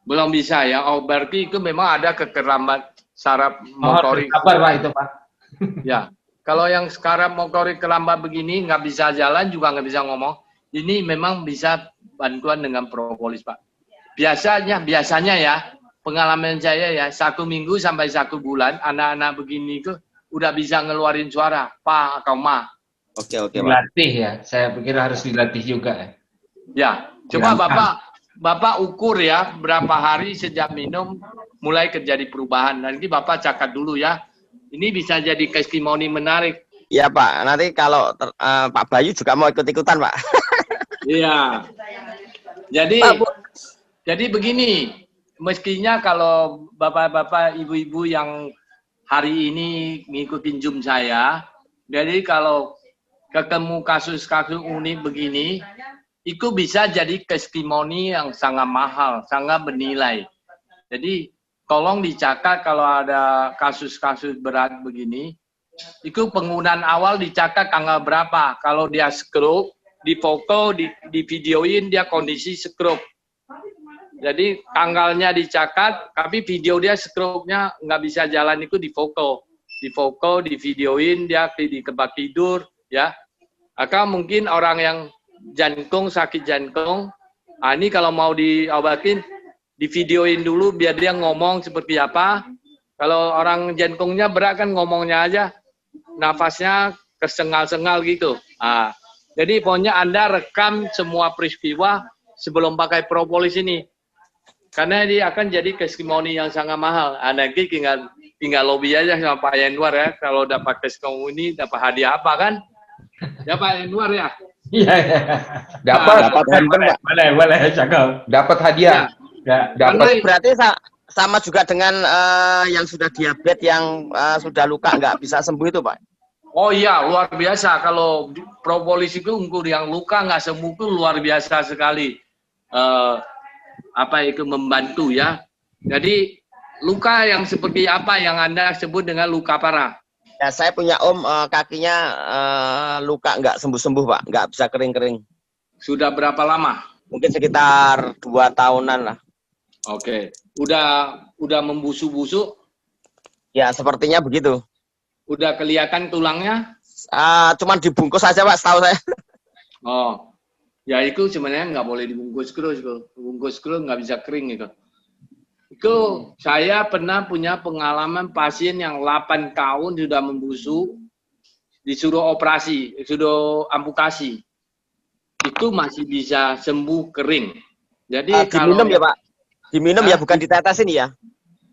[SPEAKER 3] Belum bisa ya. Oh, berarti itu memang ada keterlambat saraf motorik.
[SPEAKER 1] Kabar Pak itu Pak.
[SPEAKER 3] Ya. Kalau yang sekarang motorik terlambat begini, nggak bisa jalan juga nggak bisa ngomong, ini memang bisa bantuan dengan propolis, Pak. Biasanya ya, pengalaman saya ya, 1 minggu sampai 1 bulan, anak-anak begini itu udah bisa ngeluarin suara, Pa atau Ma.
[SPEAKER 11] Oke, Pak.
[SPEAKER 1] Dilatih ya, saya pikir harus dilatih juga ya.
[SPEAKER 3] Ya, coba Bapak ukur ya, berapa hari sejak minum mulai terjadi perubahan. Nanti Bapak catat dulu ya. Ini bisa jadi testimoni menarik.
[SPEAKER 11] Iya Pak, nanti kalau Pak Bayu juga mau ikut-ikutan Pak.
[SPEAKER 3] Iya. Jadi begini, mestinya kalau bapak-bapak, ibu-ibu yang hari ini ngikutin Zoom saya, jadi kalau ketemu kasus-kasus unik begini, itu bisa jadi testimoni yang sangat mahal, sangat bernilai. Jadi tolong dicatat kalau ada kasus-kasus berat begini, itu penggunaan awal dicatat tanggal berapa. Kalau dia stroke, difoto, di videoin dia kondisi stroke. Jadi tanggalnya dicatat, tapi video dia stroke-nya nggak bisa jalan itu difoto. Difoto, di videoin dia di tempat tidur, ya. Atau mungkin orang yang sakit jantung, ini kalau mau diobatin, di videoin dulu biar dia ngomong seperti apa. Kalau orang jantungnya berat kan ngomongnya aja, nafasnya kesengal-sengal gitu. Jadi pokoknya Anda rekam semua peristiwa sebelum pakai propolis ini. Karena dia akan jadi testimoni yang sangat mahal. Nanti tinggal lobby aja sama Pak Yanuar ya. Kalau dapat testimoni ini dapat hadiah apa kan? Ya Pak Yanuar ya.
[SPEAKER 1] Iya. Dapat
[SPEAKER 11] handphone Pak.
[SPEAKER 1] Boleh cakap. Dapat hadiah.
[SPEAKER 11] Ya, dapat berarti sama juga dengan yang sudah diabetes, yang sudah luka nggak bisa sembuh itu Pak?
[SPEAKER 3] Oh iya, luar biasa. Kalau propolis itu untuk yang luka nggak sembuh itu luar biasa sekali. Itu membantu ya. Jadi luka yang seperti apa yang Anda sebut dengan luka parah?
[SPEAKER 11] Ya, saya punya kakinya luka nggak sembuh-sembuh Pak, nggak bisa kering-kering.
[SPEAKER 3] Sudah berapa lama?
[SPEAKER 11] Mungkin sekitar 2 tahunan lah.
[SPEAKER 3] Oke, udah membusuk-busuk?
[SPEAKER 11] Ya, sepertinya begitu.
[SPEAKER 3] Udah kelihatan tulangnya?
[SPEAKER 11] Cuman dibungkus aja Pak, setahu saya.
[SPEAKER 3] Oh, ya itu sebenarnya nggak boleh dibungkus terus. Bungkus terus nggak bisa kering itu. Itu saya pernah punya pengalaman pasien yang 8 tahun sudah membusuk, disuruh operasi, disuruh amputasi. Itu masih bisa sembuh kering. Jadi kalau
[SPEAKER 11] diminum ya Pak? Diminum ya, bukan ditetesin ya?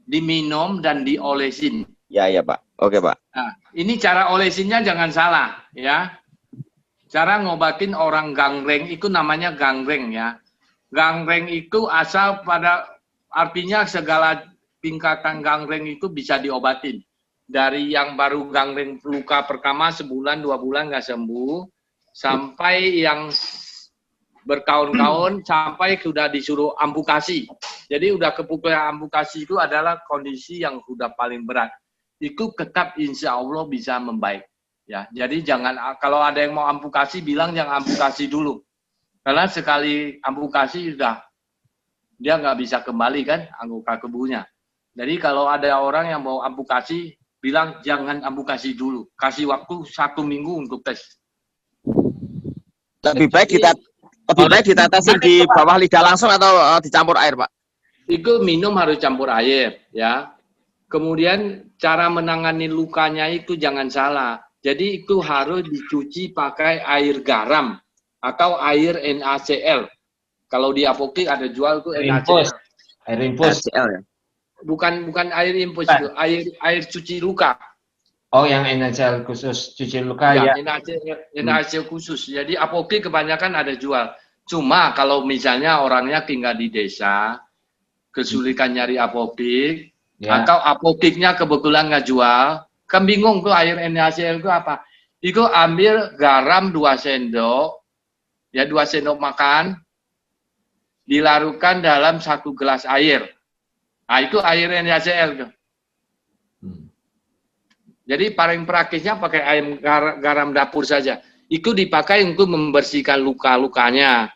[SPEAKER 3] Diminum dan diolesin.
[SPEAKER 11] Ya Pak. Oke Pak.
[SPEAKER 3] Nah, ini cara olesinnya jangan salah ya. Cara ngobatin orang gangreng itu namanya gangreng ya. Gangreng itu asal pada artinya segala tingkatan gangreng itu bisa diobatin. Dari yang baru gangreng luka pertama sebulan 2 bulan nggak sembuh, sampai yang bertahun-tahun sampai sudah disuruh amputasi. Jadi udah kepukulan amputasi itu adalah kondisi yang sudah paling berat. Itu tetap insya Allah bisa membaik. Ya, jadi jangan, kalau ada yang mau amputasi bilang jangan amputasi dulu. Karena sekali amputasi sudah dia nggak bisa kembali kan anggota tubuhnya. Jadi kalau ada orang yang mau amputasi bilang jangan amputasi dulu. Kasih waktu 1 minggu untuk tes.
[SPEAKER 11] Lebih baik ditetesin di bawah lidah langsung atau dicampur air, Pak?
[SPEAKER 3] Itu minum harus campur air, ya. Kemudian cara menangani lukanya itu jangan salah. Jadi itu harus dicuci pakai air garam atau air NaCl. Kalau di apotek ada jual tuh NaCl.
[SPEAKER 1] Air infus.
[SPEAKER 11] NaCl ya.
[SPEAKER 3] Bukan air infus itu, air cuci luka.
[SPEAKER 1] Oh, yang NaCl khusus cuci luka ya.
[SPEAKER 3] NaCl khusus. Jadi apotek kebanyakan ada jual. Cuma kalau misalnya orangnya tinggal di desa, kesulitan nyari apotek, atau apoteknya kebetulan nggak jual, kan bingung tuh air NaCl itu apa. Itu ambil garam 2 sendok, ya 2 sendok makan, dilarutkan dalam 1 gelas air. Nah itu air NaCl tuh. Jadi paling praktisnya pakai air garam dapur saja. Itu dipakai untuk membersihkan luka-lukanya.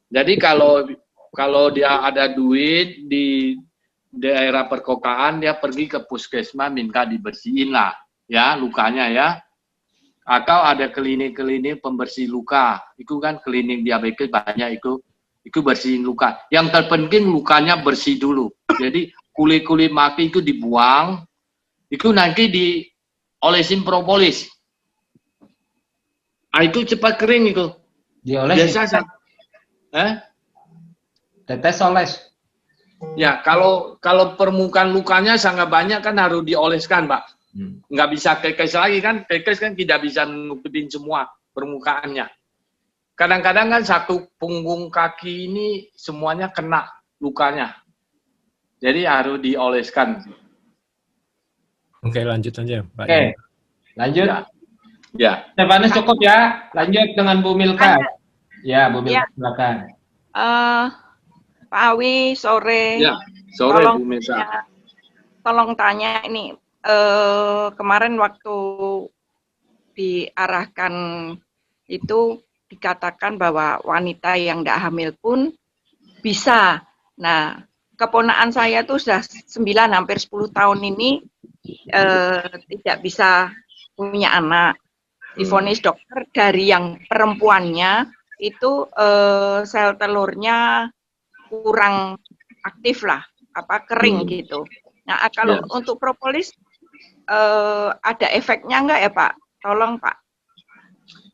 [SPEAKER 3] Jadi kalau dia ada duit di daerah perkotaan, dia pergi ke puskesmas minta dibersihin lah, ya lukanya ya. Atau ada klinik-klinik pembersih luka. Itu kan klinik diabetes banyak itu bersihin luka. Yang terpenting lukanya bersih dulu. Jadi kulit-kulit mati itu dibuang. Itu nanti diolesin propolis. Ah, itu cepat kering itu.
[SPEAKER 1] Dioles.
[SPEAKER 3] Biasa
[SPEAKER 1] tetes oles.
[SPEAKER 3] Ya, kalau permukaan lukanya sangat banyak kan harus dioleskan, Pak. Nggak bisa kekes lagi kan. Kekes kan tidak bisa nutupin semua permukaannya. Kadang-kadang kan satu punggung kaki ini semuanya kena lukanya. Jadi harus dioleskan.
[SPEAKER 10] Oke, lanjut aja, Pak.
[SPEAKER 1] Oke, lanjut.
[SPEAKER 3] Ya.
[SPEAKER 1] Stefanus cukup ya. Lanjut dengan Bu Milka. Ya, Bu Milka, silakan.
[SPEAKER 12] Pak Awi, sore.
[SPEAKER 3] Ya, sore Bu Milka.
[SPEAKER 12] Tolong tanya ini, kemarin waktu diarahkan itu dikatakan bahwa wanita yang tidak hamil pun bisa. Nah, keponakan saya tuh sudah 9 hampir 10 tahun ini tidak bisa punya anak. Divonis dokter dari yang perempuannya itu sel telurnya kurang aktif lah, kering gitu. Nah, kalau untuk propolis ada efeknya enggak ya Pak? Tolong Pak.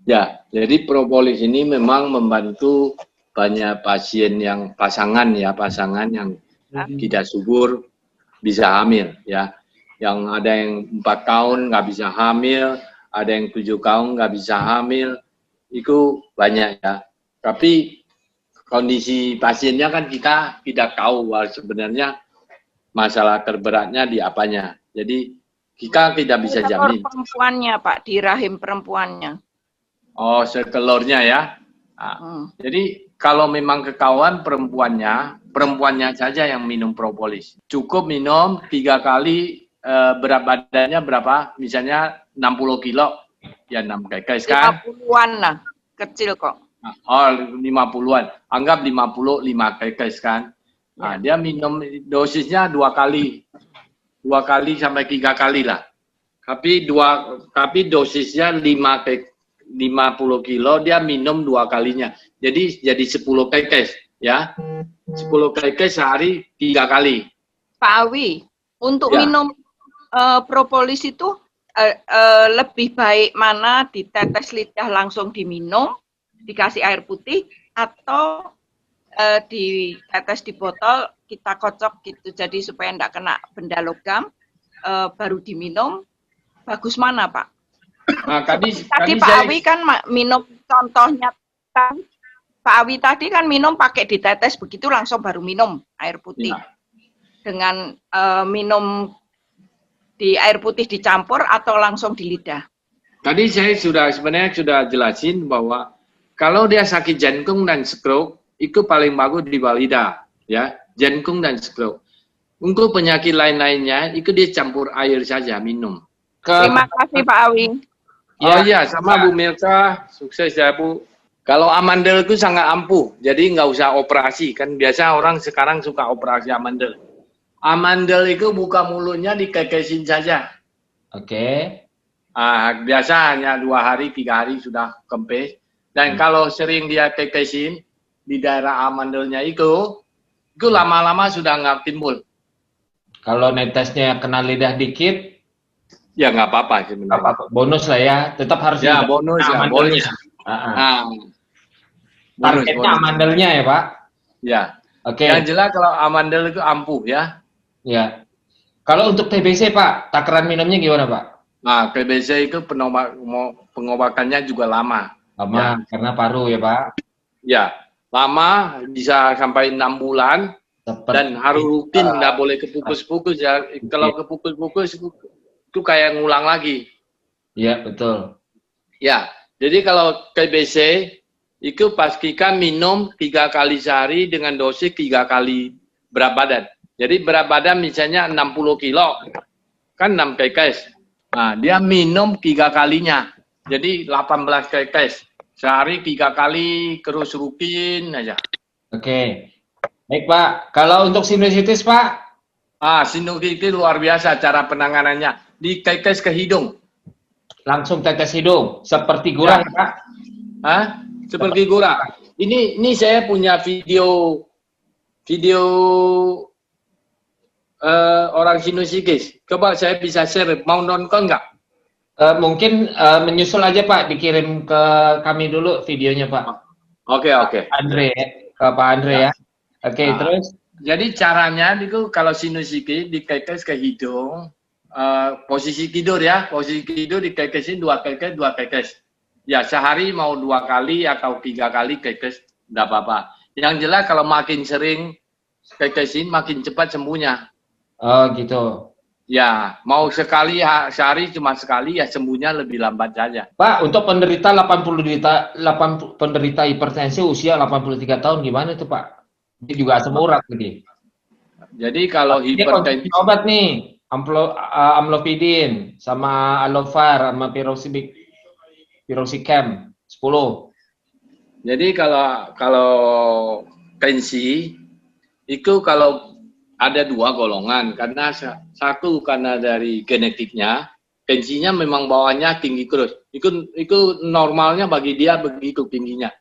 [SPEAKER 3] Ya, jadi propolis ini memang membantu banyak pasien yang pasangan yang tidak subur bisa hamil ya. Yang ada yang 4 tahun nggak bisa hamil, ada yang 7 tahun nggak bisa hamil, itu banyak ya. Tapi kondisi pasiennya kan kita tidak tahu sebenarnya masalah terberatnya di apanya. Jadi kita tidak bisa jamin.
[SPEAKER 12] Perempuannya Pak, di rahim perempuannya.
[SPEAKER 3] Oh, setelurnya ya. Nah, jadi kalau memang ketahuan perempuannya saja yang minum propolis. Cukup minum 3 kali, berat badannya berapa? Misalnya 60 kilo, ya 6 kekes kan?
[SPEAKER 12] 50-an lah, kecil kok.
[SPEAKER 3] Oh, 50-an. Anggap 55 kekes kan? Nah, dia minum dosisnya 2 kali. 2 kali sampai 3 kali lah. Tapi dosisnya 50 kilo, dia minum 2 kalinya. Jadi 10 kekes ya. 10 kekes sehari 3 kali.
[SPEAKER 12] Pak Awi, untuk minum propolis itu lebih baik mana ditetes lidah langsung diminum, dikasih air putih, atau ditetes di botol, kita kocok gitu, jadi supaya tidak kena benda logam, baru diminum, bagus mana Pak?
[SPEAKER 3] Nah, tadi
[SPEAKER 12] Pak Awi kan minum, contohnya kan, Pak Awi tadi kan minum pakai ditetes begitu langsung baru minum air putih. dengan minum di air putih dicampur atau langsung di lidah?
[SPEAKER 3] Tadi saya sebenarnya sudah jelasin bahwa kalau dia sakit jantung dan stroke, itu paling bagus di bawah lidah, ya, jantung dan stroke. Untuk penyakit lain-lainnya, itu dia campur air saja, minum.
[SPEAKER 12] Terima kasih Pak Awi.
[SPEAKER 3] Oh iya, sama Bu Milka, sukses ya Bu. Kalau amandel itu sangat ampuh, jadi nggak usah operasi. Kan biasa orang sekarang suka operasi amandel. Amandel itu buka mulutnya dikekesin saja.
[SPEAKER 1] Oke.
[SPEAKER 3] Biasa hanya 2 hari, 3 hari sudah kempes. Dan kalau sering dia kekesin di daerah amandelnya itu lama-lama sudah nggak timbul.
[SPEAKER 1] Kalau netesnya kena lidah dikit,
[SPEAKER 3] ya nggak apa-apa sebenarnya.
[SPEAKER 1] Bonus lah ya, tetap harus
[SPEAKER 3] ya bonus ya, bonus.
[SPEAKER 1] Targetnya amandelnya ya Pak?
[SPEAKER 3] Ya. Oke. Yang jelas kalau amandel itu ampuh ya.
[SPEAKER 1] Ya. Kalau untuk TBC Pak, takaran minumnya gimana Pak?
[SPEAKER 3] Nah, TBC itu pengobatannya juga lama.
[SPEAKER 1] Lama, ya. Karena paru ya Pak?
[SPEAKER 3] Ya, lama, bisa sampai 6 bulan. Dan harus rutin, nggak boleh kepupus-pupus ya. Kalau kepupus-pupus itu kayak ngulang lagi.
[SPEAKER 1] Iya, betul.
[SPEAKER 3] Ya, jadi kalau TBC itu pastikan minum 3 kali sehari dengan dosis 3 kali berat badan. Jadi berat badan misalnya 60 kilo, kan 6 kekes. Nah, dia minum 3 kalinya. Jadi 18 kekes. Sehari 3 kali, terus rutin aja.
[SPEAKER 1] Oke. Baik Pak, kalau untuk sinusitis Pak?
[SPEAKER 3] Sinusitis luar biasa cara penanganannya. Dikekes ke hidung.
[SPEAKER 1] Langsung tetes hidung, seperti gurah ya. Pak?
[SPEAKER 3] Seperti gurah. Ini saya punya video orang sinusitis. Coba saya bisa share, mau nonton nggak?
[SPEAKER 1] Mungkin menyusul aja Pak, dikirim ke kami dulu videonya Pak.
[SPEAKER 3] Oke.
[SPEAKER 1] Andre, ke Pak Andre ya. Oke, terus?
[SPEAKER 3] Jadi caranya itu kalau sinusitis dikekes ke hidung, posisi tidur ya, posisi tidur dikekesin 2 kekes. Ya sehari mau 2 kali atau 3 kali kekes, enggak apa-apa. Yang jelas kalau makin sering kekesin makin cepat sembuhnya.
[SPEAKER 1] Oh gitu.
[SPEAKER 3] Ya, mau sekali sehari cuma sekali ya sembuhnya lebih lambat saja.
[SPEAKER 1] Pak, untuk penderita 80 penderita hipertensi usia 83 tahun gimana tuh Pak? Ini juga asam urat gitu.
[SPEAKER 3] Jadi kalau hipertensi
[SPEAKER 1] obat nih, amlopidin sama alovar sama pirosicam 10.
[SPEAKER 3] Jadi kalau tensi itu kalau ada 2 golongan, karena satu karena dari genetiknya, tensinya memang bawaannya tinggi terus. Itu normalnya bagi dia begitu tingginya.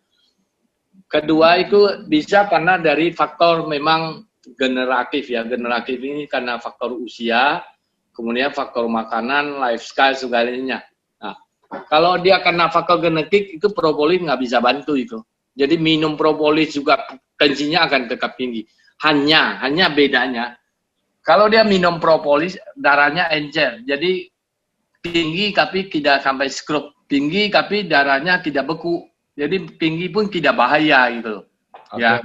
[SPEAKER 3] Kedua itu bisa karena dari faktor memang generatif ya. Generatif ini karena faktor usia, kemudian faktor makanan, lifestyle segalanya. Nah, kalau dia karena faktor genetik itu propolis nggak bisa bantu itu. Jadi minum propolis juga tensinya akan tetap tinggi. Hanya bedanya kalau dia minum propolis darahnya encer. Jadi tinggi tapi tidak sampai stroke. Tinggi tapi darahnya tidak beku. Jadi tinggi pun tidak bahaya gitu. Ya.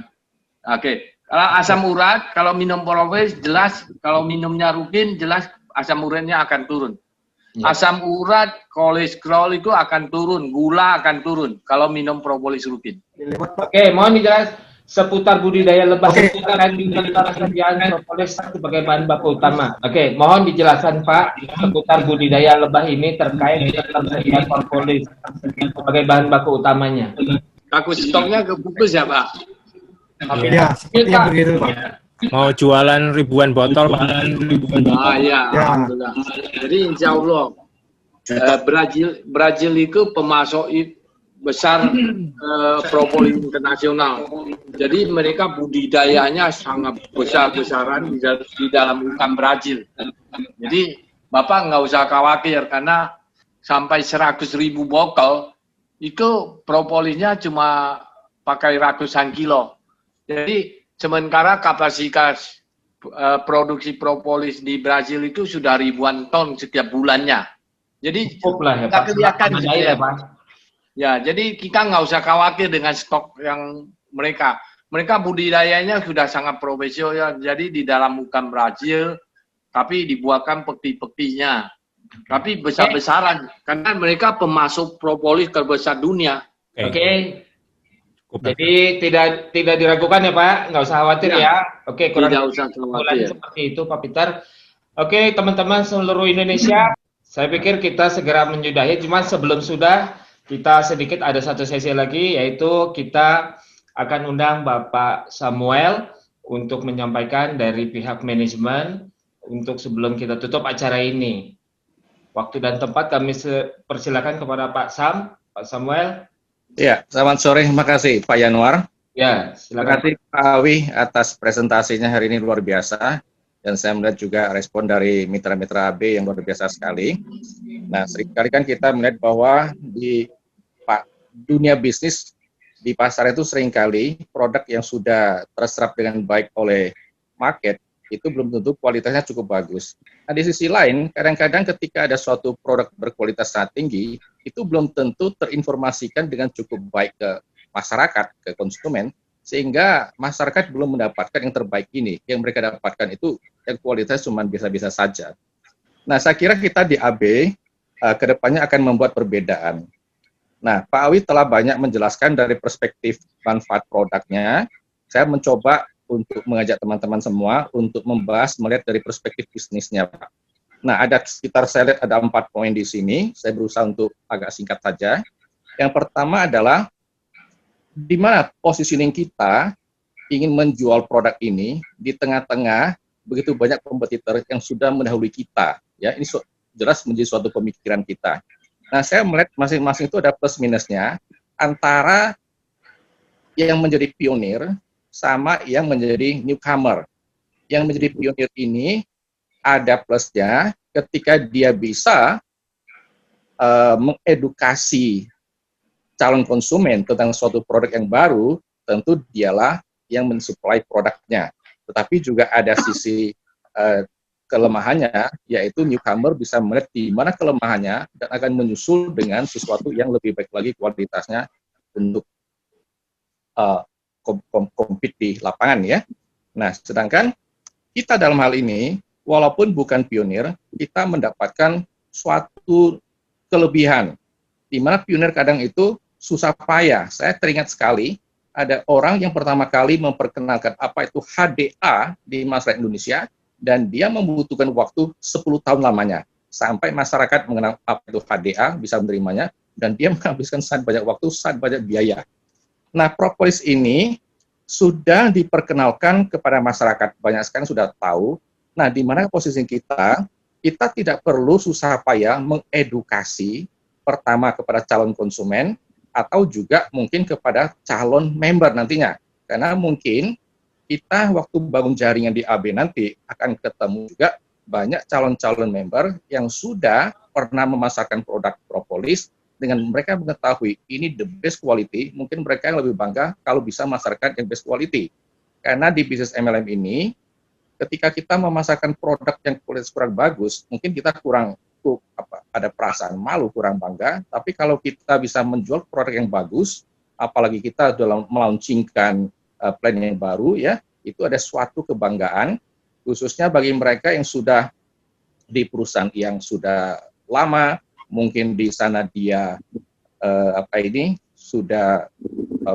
[SPEAKER 3] Oke. Kalau asam urat, kalau minum propolis jelas, kalau minumnya rutin jelas asam uratnya akan turun. Ya. Asam urat, kolesterol itu akan turun, gula akan turun kalau minum propolis rutin.
[SPEAKER 1] Oke, mohon dijelas seputar budidaya lebah dan kerjaan propolis sebagai bahan baku utama. Oke, mohon dijelaskan Pak seputar budidaya lebah ini terkait dengan ketersediaan propolis sebagai bahan baku utamanya.
[SPEAKER 3] Takut stoknya keputus ya Pak?
[SPEAKER 2] Ya, sepertinya begitu Pak.
[SPEAKER 10] Mau jualan ribuan botol Pak.
[SPEAKER 3] Ya, alhamdulillah. Jadi insya Allah Brazil itu pemasok besar propolis internasional. Jadi mereka budidayanya sangat besar-besaran di dalam hutan Brazil. Jadi Bapak nggak usah khawatir karena sampai 100.000 botol itu propolisnya cuma pakai ratusan kilo. Jadi sementara kapasitas produksi propolis di Brazil itu sudah ribuan ton setiap bulannya. Jadi nggak kelihatan ya, Pak. Ya, jadi kita nggak usah khawatir dengan stok yang mereka. mereka budidayanya sudah sangat profesional. Jadi di dalam hutan Brazil, tapi dibuatkan peti-petinya. Tapi besar-besaran, karena mereka pemasok propolis terbesar dunia.
[SPEAKER 1] Oke. Jadi tidak diragukan ya Pak, nggak usah khawatir ya. Oke, kurang
[SPEAKER 3] tidak usah khawatir.
[SPEAKER 1] Seperti itu Pak Peter. Oke, teman-teman seluruh Indonesia, saya pikir kita segera menyudahi. Cuma sebelum sudah, kita sedikit ada satu sesi lagi, yaitu kita akan undang Bapak Samuel untuk menyampaikan dari pihak manajemen untuk sebelum kita tutup acara ini. Waktu dan tempat kami persilakan kepada Pak Samuel.
[SPEAKER 13] Ya, selamat sore. Terima kasih Pak Yanuar.
[SPEAKER 1] Ya, silakan.
[SPEAKER 13] Terima kasih Pak Awi atas presentasinya hari ini luar biasa. Dan saya melihat juga respon dari mitra-mitra AB yang luar biasa sekali. Nah, seringkali kan kita melihat bahwa di dunia bisnis, di pasar itu seringkali produk yang sudah terserap dengan baik oleh market, itu belum tentu kualitasnya cukup bagus. Nah, di sisi lain, kadang-kadang ketika ada suatu produk berkualitas sangat tinggi, itu belum tentu terinformasikan dengan cukup baik ke masyarakat, ke konsumen, sehingga masyarakat belum mendapatkan yang terbaik ini. Yang mereka dapatkan itu yang kualitas cuma biasa-biasa saja. Nah, saya kira kita di AB kedepannya akan membuat perbedaan. Nah, Pak Awi telah banyak menjelaskan dari perspektif manfaat produknya. Saya mencoba untuk mengajak teman-teman semua untuk membahas melihat dari perspektif bisnisnya, Pak. Nah, ada sekitar saya lihat ada 4 poin di sini. Saya berusaha untuk agak singkat saja. Yang pertama adalah di mana positioning kita ingin menjual produk ini di tengah-tengah begitu banyak kompetitor yang sudah mendahului kita. Ya, ini jelas menjadi suatu pemikiran kita. Nah, saya melihat masing-masing itu ada plus minusnya antara yang menjadi pionir sama yang menjadi newcomer. Yang menjadi pionir ini ada plusnya ketika dia bisa mengedukasi calon konsumen tentang suatu produk yang baru, tentu dialah yang mensuplai produknya. Tetapi juga ada sisi kelemahannya, yaitu newcomer bisa melihat di mana kelemahannya dan akan menyusul dengan sesuatu yang lebih baik lagi kualitasnya untuk compete di lapangan ya. Nah, sedangkan kita dalam hal ini, walaupun bukan pionir, kita mendapatkan suatu kelebihan. Di mana pionir kadang itu susah payah. Saya teringat sekali, ada orang yang pertama kali memperkenalkan apa itu HDA di masyarakat Indonesia, dan dia membutuhkan waktu 10 tahun lamanya. Sampai masyarakat mengenal apa itu HDA, bisa menerimanya, dan dia menghabiskan sangat banyak waktu, sangat banyak biaya. Nah, propolis ini sudah diperkenalkan kepada masyarakat, banyak sekali sudah tahu. Nah, di mana posisi kita tidak perlu susah payah mengedukasi pertama kepada calon konsumen atau juga mungkin kepada calon member nantinya. Karena mungkin kita waktu bangun jaringan di AB nanti akan ketemu juga banyak calon-calon member yang sudah pernah memasarkan produk propolis. Dengan mereka mengetahui ini the best quality, mungkin mereka yang lebih bangga kalau bisa memasarkan yang best quality. Karena di bisnis MLM ini, ketika kita memasarkan produk yang kualitas kurang bagus, mungkin kita kurang ada perasaan malu, kurang bangga. Tapi kalau kita bisa menjual produk yang bagus, apalagi kita dalam melaunchingkan plan yang baru, ya, itu ada suatu kebanggaan, khususnya bagi mereka yang sudah di perusahaan yang sudah lama. Mungkin di sana dia sudah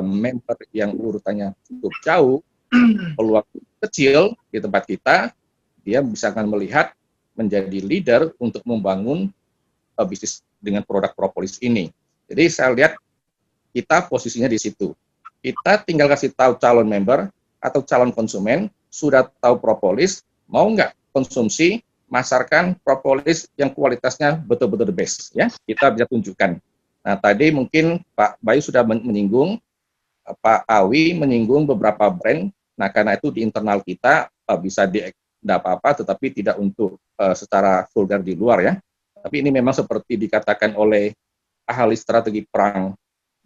[SPEAKER 13] member yang urutannya cukup jauh, peluang kecil di tempat kita, dia bisa akan melihat menjadi leader untuk membangun bisnis dengan produk propolis ini. Jadi saya lihat kita posisinya di situ. Kita tinggal kasih tahu calon member atau calon konsumen sudah tahu propolis, mau nggak konsumsi, masarkan propolis yang kualitasnya betul-betul the best, ya, kita bisa tunjukkan. Nah, tadi mungkin Pak Bayu sudah menyinggung, Pak Awi menyinggung beberapa brand. Nah, karena itu di internal kita bisa tidak apa-apa, tetapi tidak untuk secara vulgar di luar, ya. Tapi ini memang seperti dikatakan oleh ahli strategi perang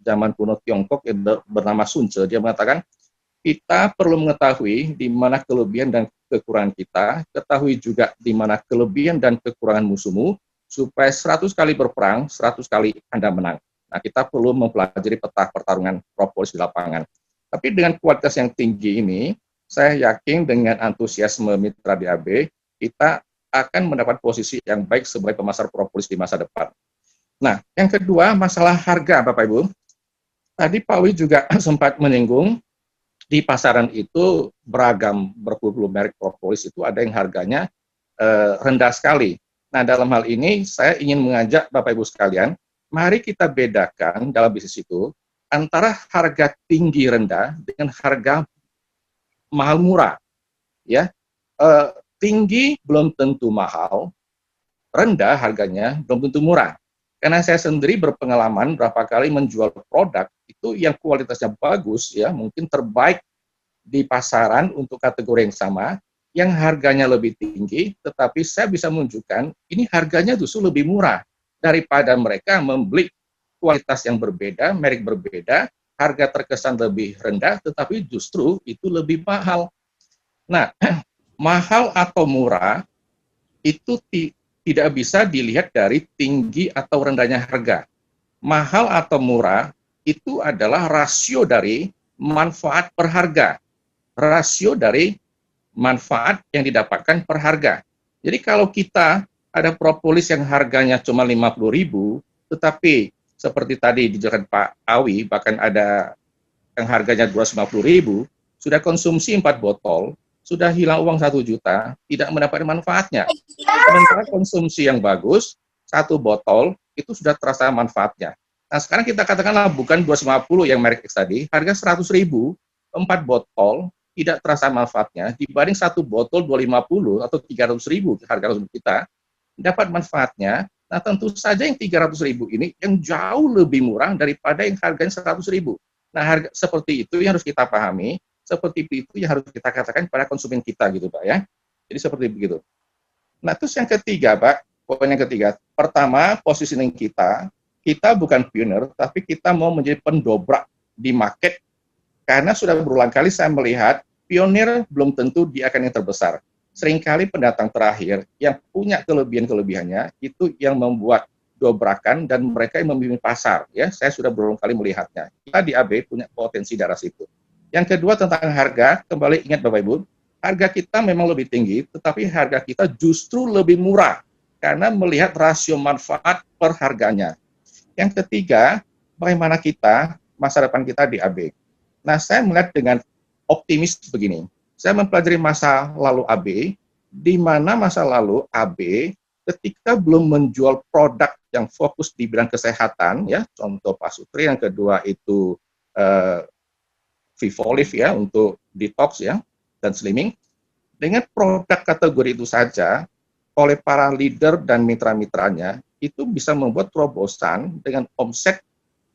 [SPEAKER 13] zaman kuno Tiongkok yang bernama Sun Tzu, dia mengatakan kita perlu mengetahui di mana kelebihan dan kekurangan kita, ketahui juga di mana kelebihan dan kekurangan musuhmu, supaya 100 kali berperang, 100 kali Anda menang. Nah, kita perlu mempelajari peta pertarungan propolis di lapangan. Tapi dengan kualitas yang tinggi ini, saya yakin dengan antusiasme mitra DAB, kita akan mendapat posisi yang baik sebagai pemasar propolis di masa depan. Nah, yang kedua, masalah harga, Bapak Ibu. Tadi Pak Wi juga sempat menyinggung, di pasaran itu beragam, berpuluh-puluh merek propolis itu ada yang harganya rendah sekali. Nah, dalam hal ini saya ingin mengajak Bapak Ibu sekalian, mari kita bedakan dalam bisnis itu antara harga tinggi rendah dengan harga mahal murah. Ya, tinggi belum tentu mahal, rendah harganya belum tentu murah. Karena saya sendiri berpengalaman berapa kali menjual produk itu yang kualitasnya bagus, ya mungkin terbaik di pasaran untuk kategori yang sama, yang harganya lebih tinggi, tetapi saya bisa menunjukkan ini harganya justru lebih murah daripada mereka membeli kualitas yang berbeda, merek berbeda, harga terkesan lebih rendah, tetapi justru itu lebih mahal. Nah, mahal atau murah itu tidak bisa dilihat dari tinggi atau rendahnya harga. Mahal atau murah itu adalah rasio dari manfaat per harga. Rasio dari manfaat yang didapatkan per harga. Jadi kalau kita ada propolis yang harganya cuma 50.000, tetapi seperti tadi dijelaskan Pak Awi, bahkan ada yang harganya 250.000, sudah konsumsi 4 botol, sudah hilang uang 1 juta, tidak mendapatkan manfaatnya. Sementara konsumsi yang bagus, 1 botol, itu sudah terasa manfaatnya. Nah sekarang kita katakanlah bukan 250 yang merek X tadi, harga 100.000, 4 botol, tidak terasa manfaatnya, dibanding 1 botol 250 atau 300.000 harga konsumsi kita, dapat manfaatnya. Nah tentu saja yang 300.000 ini yang jauh lebih murah daripada yang harganya 100.000. Nah harga seperti itu yang harus kita pahami, seperti itu yang harus kita katakan pada konsumen kita gitu Pak ya. Jadi seperti begitu. Nah terus yang ketiga Pak, poin yang ketiga, pertama positioning kita bukan pioneer, tapi kita mau menjadi pendobrak di market. Karena sudah berulang kali saya melihat pionir belum tentu dia akan yang terbesar. Seringkali pendatang terakhir yang punya kelebihan-kelebihannya itu yang membuat dobrakan dan mereka yang memimpin pasar. Ya, saya sudah berulang kali melihatnya. Kita di AB punya potensi darah situ. Yang kedua tentang harga, kembali ingat Bapak Ibu, harga kita memang lebih tinggi, tetapi harga kita justru lebih murah karena melihat rasio manfaat per harganya. Yang ketiga, bagaimana kita masa depan kita di AB. Nah, saya melihat dengan optimis begini. Saya mempelajari masa lalu AB, di mana masa lalu AB ketika belum menjual produk yang fokus di bidang kesehatan, ya, contoh Pak Sutri, yang kedua itu Vivolive ya untuk detox ya dan slimming. Dengan produk kategori itu saja, oleh para leader dan mitra-mitranya itu bisa membuat terobosan dengan omset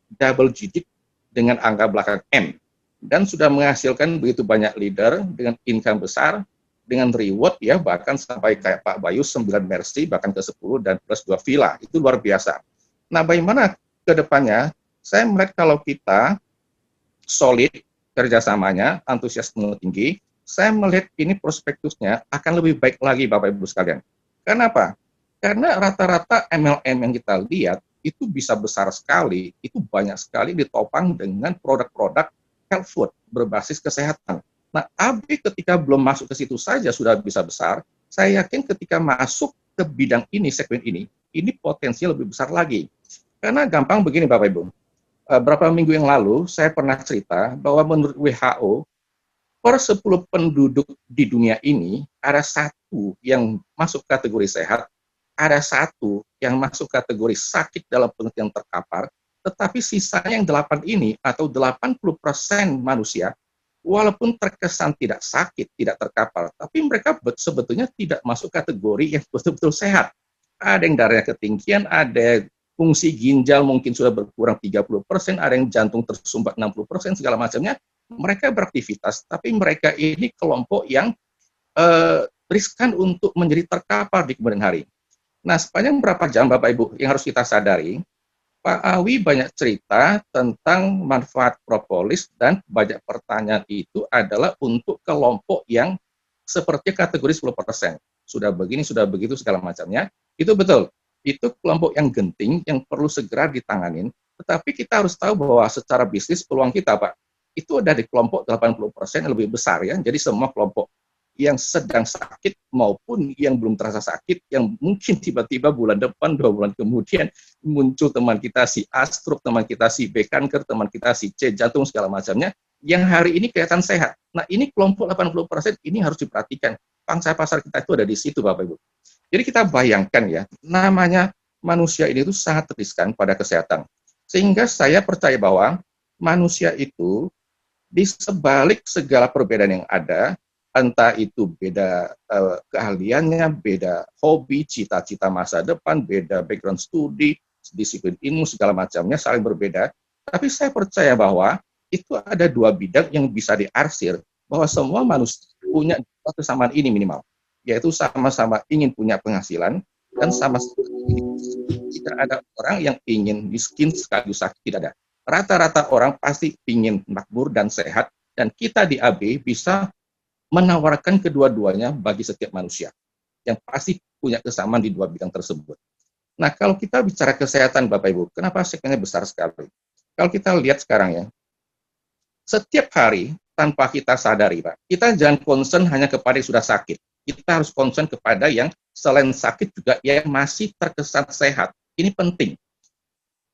[SPEAKER 13] double digit dengan angka belakang M. Dan sudah menghasilkan begitu banyak leader dengan income besar, dengan reward ya bahkan sampai kayak Pak Bayu 9 Mercy bahkan ke 10 dan plus 2 villa, itu luar biasa. Nah bagaimana ke depannya? Saya melihat kalau kita solid kerjasamanya, antusiasme tinggi, saya melihat ini prospektusnya akan lebih baik lagi Bapak Ibu sekalian. Kenapa? Karena rata-rata MLM yang kita lihat itu bisa besar sekali, itu banyak sekali ditopang dengan produk-produk health food berbasis kesehatan. Nah, AB ketika belum masuk ke situ saja sudah bisa besar, saya yakin ketika masuk ke bidang ini, segmen ini potensi lebih besar lagi. Karena gampang begini Bapak Ibu, beberapa minggu yang lalu saya pernah cerita bahwa menurut WHO, per 10 penduduk di dunia ini, ada 1 yang masuk kategori sehat, ada 1 yang masuk kategori sakit dalam pengertian terkapar, tetapi sisanya yang 8 ini atau 80% manusia, walaupun terkesan tidak sakit, tidak terkapar, tapi mereka sebetulnya tidak masuk kategori yang betul-betul sehat. Ada yang darahnya ketinggian, ada fungsi ginjal mungkin sudah berkurang 30%, ada yang jantung tersumbat 60%, segala macamnya. Mereka beraktivitas, tapi mereka ini kelompok yang riskan untuk menjadi terkapar di kemudian hari. Nah, sepanjang berapa jam Bapak Ibu yang harus kita sadari, Pak Awi banyak cerita tentang manfaat propolis dan banyak pertanyaan itu adalah untuk kelompok yang seperti kategori 10%. Sudah begini, sudah begitu, segala macamnya. Itu betul. Itu kelompok yang genting, yang perlu segera ditanganin. Tetapi kita harus tahu bahwa secara bisnis peluang kita, Pak, itu ada di kelompok 80% yang lebih besar ya. Jadi semua kelompok yang sedang sakit maupun yang belum terasa sakit, yang mungkin tiba-tiba bulan depan, 2 bulan kemudian muncul teman kita si A stroke, teman kita si B kanker, teman kita si C jantung segala macamnya, yang hari ini kelihatan sehat. Nah ini kelompok 80% ini harus diperhatikan. Pangsa pasar kita itu ada di situ Bapak Ibu. Jadi kita bayangkan ya, namanya manusia ini itu sangat riskan pada kesehatan. Sehingga saya percaya bahwa manusia itu di sebalik segala perbedaan yang ada, entah itu beda keahliannya, beda hobi, cita-cita masa depan, beda background studi, disiplin ilmu, segala macamnya saling berbeda. Tapi saya percaya bahwa itu ada 2 bidang yang bisa diarsir, bahwa semua manusia punya kesamaan ini minimal, yaitu sama-sama ingin punya penghasilan, dan sama-sama tidak ada orang yang ingin miskin sekaligus sakit, tidak ada. Rata-rata orang pasti ingin makmur dan sehat, dan kita di AB bisa menawarkan kedua-duanya bagi setiap manusia yang pasti punya kesamaan di 2 bidang tersebut. Nah, kalau kita bicara kesehatan Bapak Ibu, kenapa segmennya besar sekali? Kalau kita lihat sekarang ya, setiap hari tanpa kita sadari Pak, kita jangan concern hanya kepada yang sudah sakit. Kita harus concern kepada yang selain sakit juga yang masih terkesan sehat. Ini penting.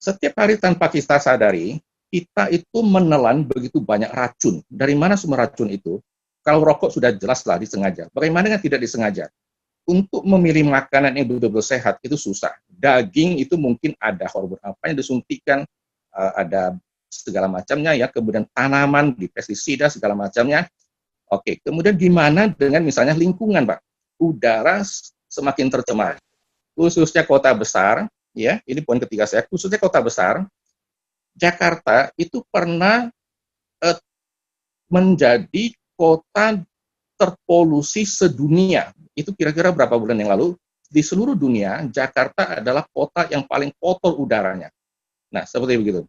[SPEAKER 13] Setiap hari tanpa kita sadari, kita itu menelan begitu banyak racun. Dari mana sumber racun itu? Kalau rokok sudah jelaslah disengaja. Bagaimana yang tidak disengaja? Untuk memilih makanan yang betul-betul sehat itu susah. Daging itu mungkin ada hormon apa yang disuntikan, ada segala macamnya ya. Kemudian tanaman di pestisida segala macamnya. Oke. Kemudian gimana dengan misalnya lingkungan, Pak? Udara semakin tercemar. Khususnya kota besar, ya. Ini poin ketiga saya. Khususnya kota besar, Jakarta itu pernah menjadi kota terpolusi sedunia. Itu kira-kira berapa bulan yang lalu, di seluruh dunia, Jakarta adalah kota yang paling kotor udaranya. Nah, seperti begitu.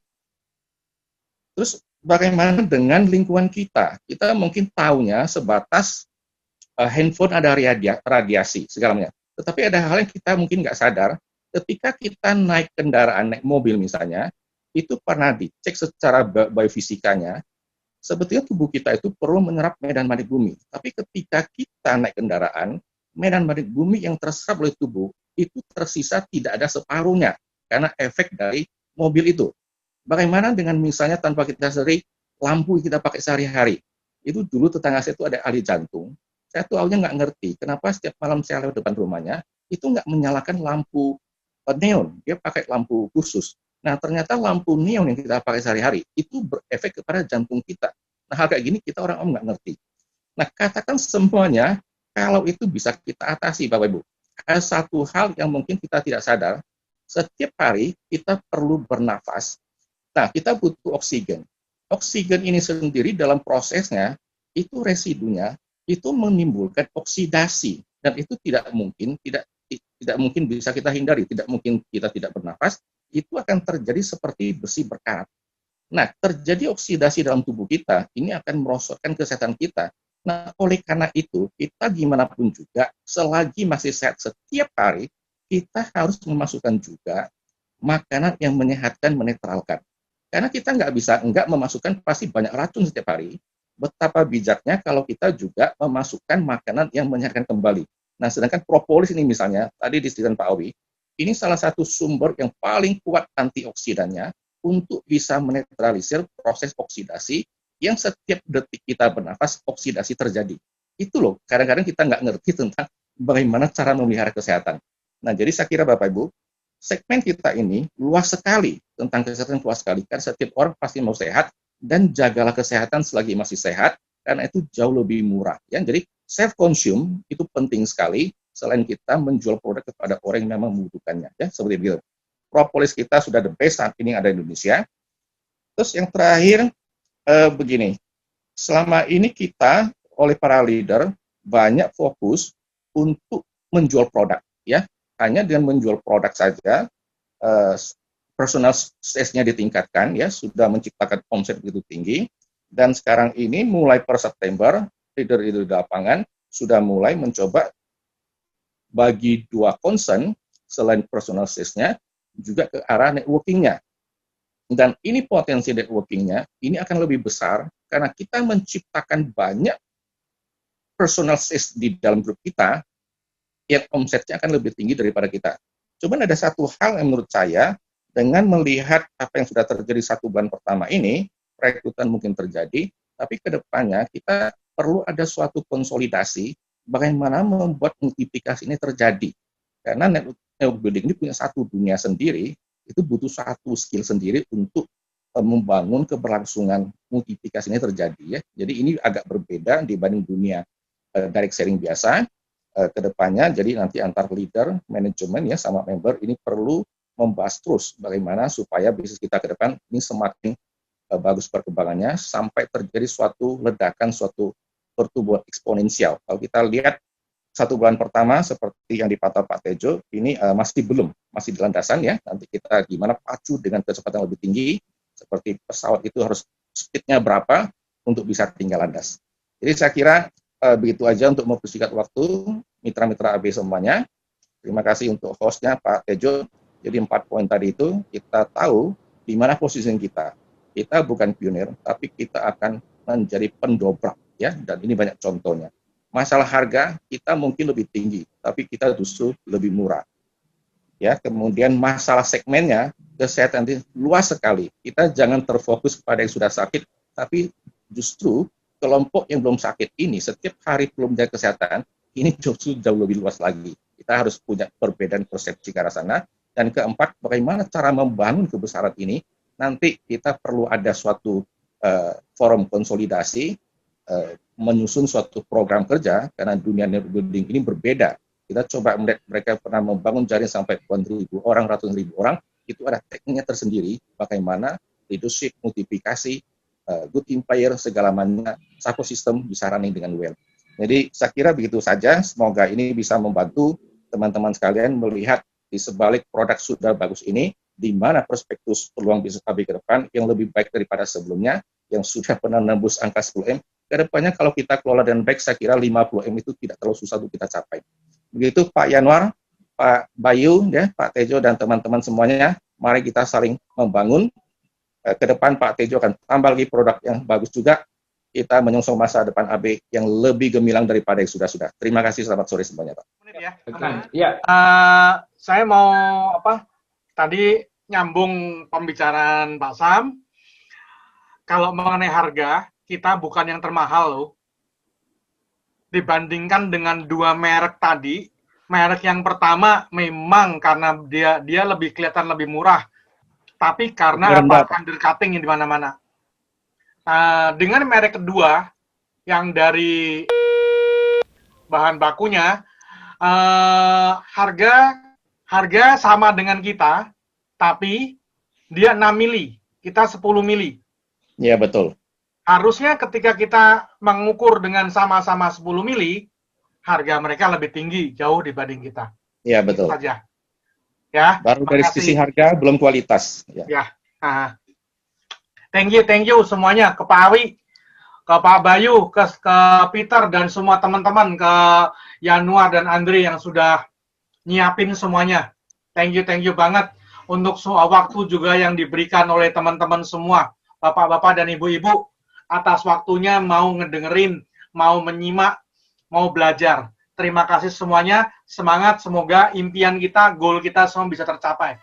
[SPEAKER 13] Terus, bagaimana dengan lingkungan kita? Kita mungkin tahunya sebatas handphone ada radiasi, segalanya. Tetapi ada hal yang kita mungkin nggak sadar, ketika kita naik kendaraan, naik mobil misalnya, itu pernah dicek secara biofisikanya, sebetulnya tubuh kita itu perlu menyerap medan magnetik bumi. Tapi ketika kita naik kendaraan, medan magnetik bumi yang terserap oleh tubuh itu tersisa tidak ada separuhnya karena efek dari mobil itu. Bagaimana dengan misalnya tanpa kita sadari lampu yang kita pakai sehari-hari? Itu dulu tetangga saya itu ada ahli jantung. Saya tuh awalnya nggak ngerti kenapa setiap malam saya lewat depan rumahnya itu nggak menyalakan lampu neon, dia pakai lampu khusus. Nah, ternyata lampu neon yang kita pakai sehari-hari itu berefek kepada jantung kita. Nah, hal kayak gini kita orang nggak ngerti. Nah, katakan semuanya, kalau itu bisa kita atasi, Bapak Ibu. Ada satu hal yang mungkin kita tidak sadar, setiap hari kita perlu bernafas. Nah, kita butuh oksigen. Oksigen ini sendiri dalam prosesnya, itu residunya, itu menimbulkan oksidasi. Dan itu tidak mungkin bisa kita hindari, tidak mungkin kita tidak bernafas, itu akan terjadi seperti besi berkarat. Nah, terjadi oksidasi dalam tubuh kita, ini akan merosotkan kesehatan kita. Nah, oleh karena itu, kita gimana pun juga, selagi masih sehat setiap hari, kita harus memasukkan juga makanan yang menyehatkan, menetralkan. Karena kita nggak bisa memasukkan pasti banyak racun setiap hari. Betapa bijaknya kalau kita juga memasukkan makanan yang menyehatkan kembali. Nah, sedangkan propolis ini misalnya, tadi disebutkan Pak Owi, ini salah satu sumber yang paling kuat antioksidannya untuk bisa menetralisir proses oksidasi yang setiap detik kita bernafas, oksidasi terjadi. Itu loh, kadang-kadang kita nggak ngerti tentang bagaimana cara memelihara kesehatan. Nah, jadi saya kira Bapak Ibu, segmen kita ini luas sekali, tentang kesehatan luas sekali, kan setiap orang pasti mau sehat, dan jagalah kesehatan selagi masih sehat, karena itu jauh lebih murah. Ya. Jadi, self-consume itu penting sekali, selain kita menjual produk kepada orang yang memang membutuhkannya, ya seperti itu. Propolis kita sudah the best saat ini ada di Indonesia. Terus yang terakhir begini, selama ini kita oleh para leader banyak fokus untuk menjual produk, ya hanya dengan menjual produk saja, personal sales-nya ditingkatkan, ya sudah menciptakan omset begitu tinggi, dan sekarang ini mulai per September leader-leader di lapangan sudah mulai mencoba bagi 2 concern selain personal sales-nya juga ke arah networking-nya. Dan ini potensi networking-nya ini akan lebih besar karena kita menciptakan banyak personal sales di dalam grup kita, yang omsetnya akan lebih tinggi daripada kita. Cuman ada satu hal yang menurut saya, dengan melihat apa yang sudah terjadi 1 bulan pertama ini, rekrutan mungkin terjadi, tapi ke depannya kita perlu ada suatu konsolidasi bagaimana membuat multiplikasi ini terjadi. Karena network building ini punya satu dunia sendiri, itu butuh satu skill sendiri untuk membangun keberlangsungan multiplikasi ini terjadi. Ya. Jadi ini agak berbeda dibanding dunia direct selling biasa. Ke depannya, jadi nanti antar leader, manajemen ya sama member ini perlu membahas terus bagaimana supaya bisnis kita ke depan ini semakin bagus perkembangannya sampai terjadi suatu ledakan, suatu pertumbuhan eksponensial. Kalau kita lihat 1 bulan pertama seperti yang dipantau Pak Tejo, ini masih di landasan ya. Nanti kita gimana pacu dengan kecepatan lebih tinggi, seperti pesawat itu harus speed-nya berapa untuk bisa tinggal landas. Jadi saya kira begitu aja untuk mempersingkat waktu, mitra-mitra AB semuanya. Terima kasih untuk hostnya Pak Tejo. Jadi 4 poin tadi itu kita tahu di mana posisi kita. Kita bukan pionir, tapi kita akan menjadi pendobrak ya. Dan ini banyak contohnya. Masalah harga kita mungkin lebih tinggi, tapi kita justru lebih murah. Ya, kemudian masalah segmennya kesehatan itu luas sekali. Kita jangan terfokus pada yang sudah sakit, tapi justru kelompok yang belum sakit ini setiap hari belum jaga kesehatan ini justru jauh lebih luas lagi. Kita harus punya perbedaan persepsi ke arah sana. Dan keempat, bagaimana cara membangun kebesaran ini? Nanti kita perlu ada suatu forum konsolidasi, menyusun suatu program kerja, karena dunia network building ini berbeda. Kita coba melihat mereka pernah membangun jaringan sampai puluhan ribu orang, ratusan ribu orang, itu ada tekniknya tersendiri, bagaimana leadership, multiplikasi, good team player, segala macamnya, satu sistem bisa running dengan well. Jadi saya kira begitu saja, semoga ini bisa membantu teman-teman sekalian melihat di sebalik produk sudah bagus ini, di mana perspektif peluang bisnis KB ke depan yang lebih baik daripada sebelumnya, yang sudah pernah nembus angka 10M, ke depannya kalau kita kelola dengan baik, saya kira 50M itu tidak terlalu susah untuk kita capai. Begitu Pak Yanwar, Pak Bayu, ya, Pak Tejo, dan teman-teman semuanya, mari kita saling membangun. Ke depan Pak Tejo akan tambah lagi produk yang bagus juga, kita menyongsong masa depan AB yang lebih gemilang daripada yang sudah-sudah. Terima kasih, selamat sore semuanya, Pak.
[SPEAKER 14] Ya. Saya mau tadi nyambung pembicaraan Pak Sam. Kalau mengenai harga, kita bukan yang termahal loh. Dibandingkan dengan 2 merek tadi, merek yang pertama memang karena dia lebih kelihatan lebih murah, tapi karena undercutting di mana-mana. Dengan merek kedua yang dari bahan bakunya harga sama dengan kita, tapi dia 6 mili, kita 10 mili.
[SPEAKER 13] Iya, betul.
[SPEAKER 14] Harusnya ketika kita mengukur dengan sama-sama 10 mili, harga mereka lebih tinggi jauh dibanding kita.
[SPEAKER 13] Iya, betul.
[SPEAKER 14] Itu saja. Ya.
[SPEAKER 13] Baru dari sisi harga, belum kualitas.
[SPEAKER 14] Ya. Thank you semuanya, ke Pak Awi, ke Pak Bayu, ke Peter, dan semua teman-teman, ke Yanuar dan Andre yang sudah nyiapin semuanya. Thank you banget untuk waktu juga yang diberikan oleh teman-teman semua, bapak-bapak dan ibu-ibu, atas waktunya mau ngedengerin, mau menyimak, mau belajar. Terima kasih semuanya, semangat, semoga impian kita, goal kita semua bisa tercapai.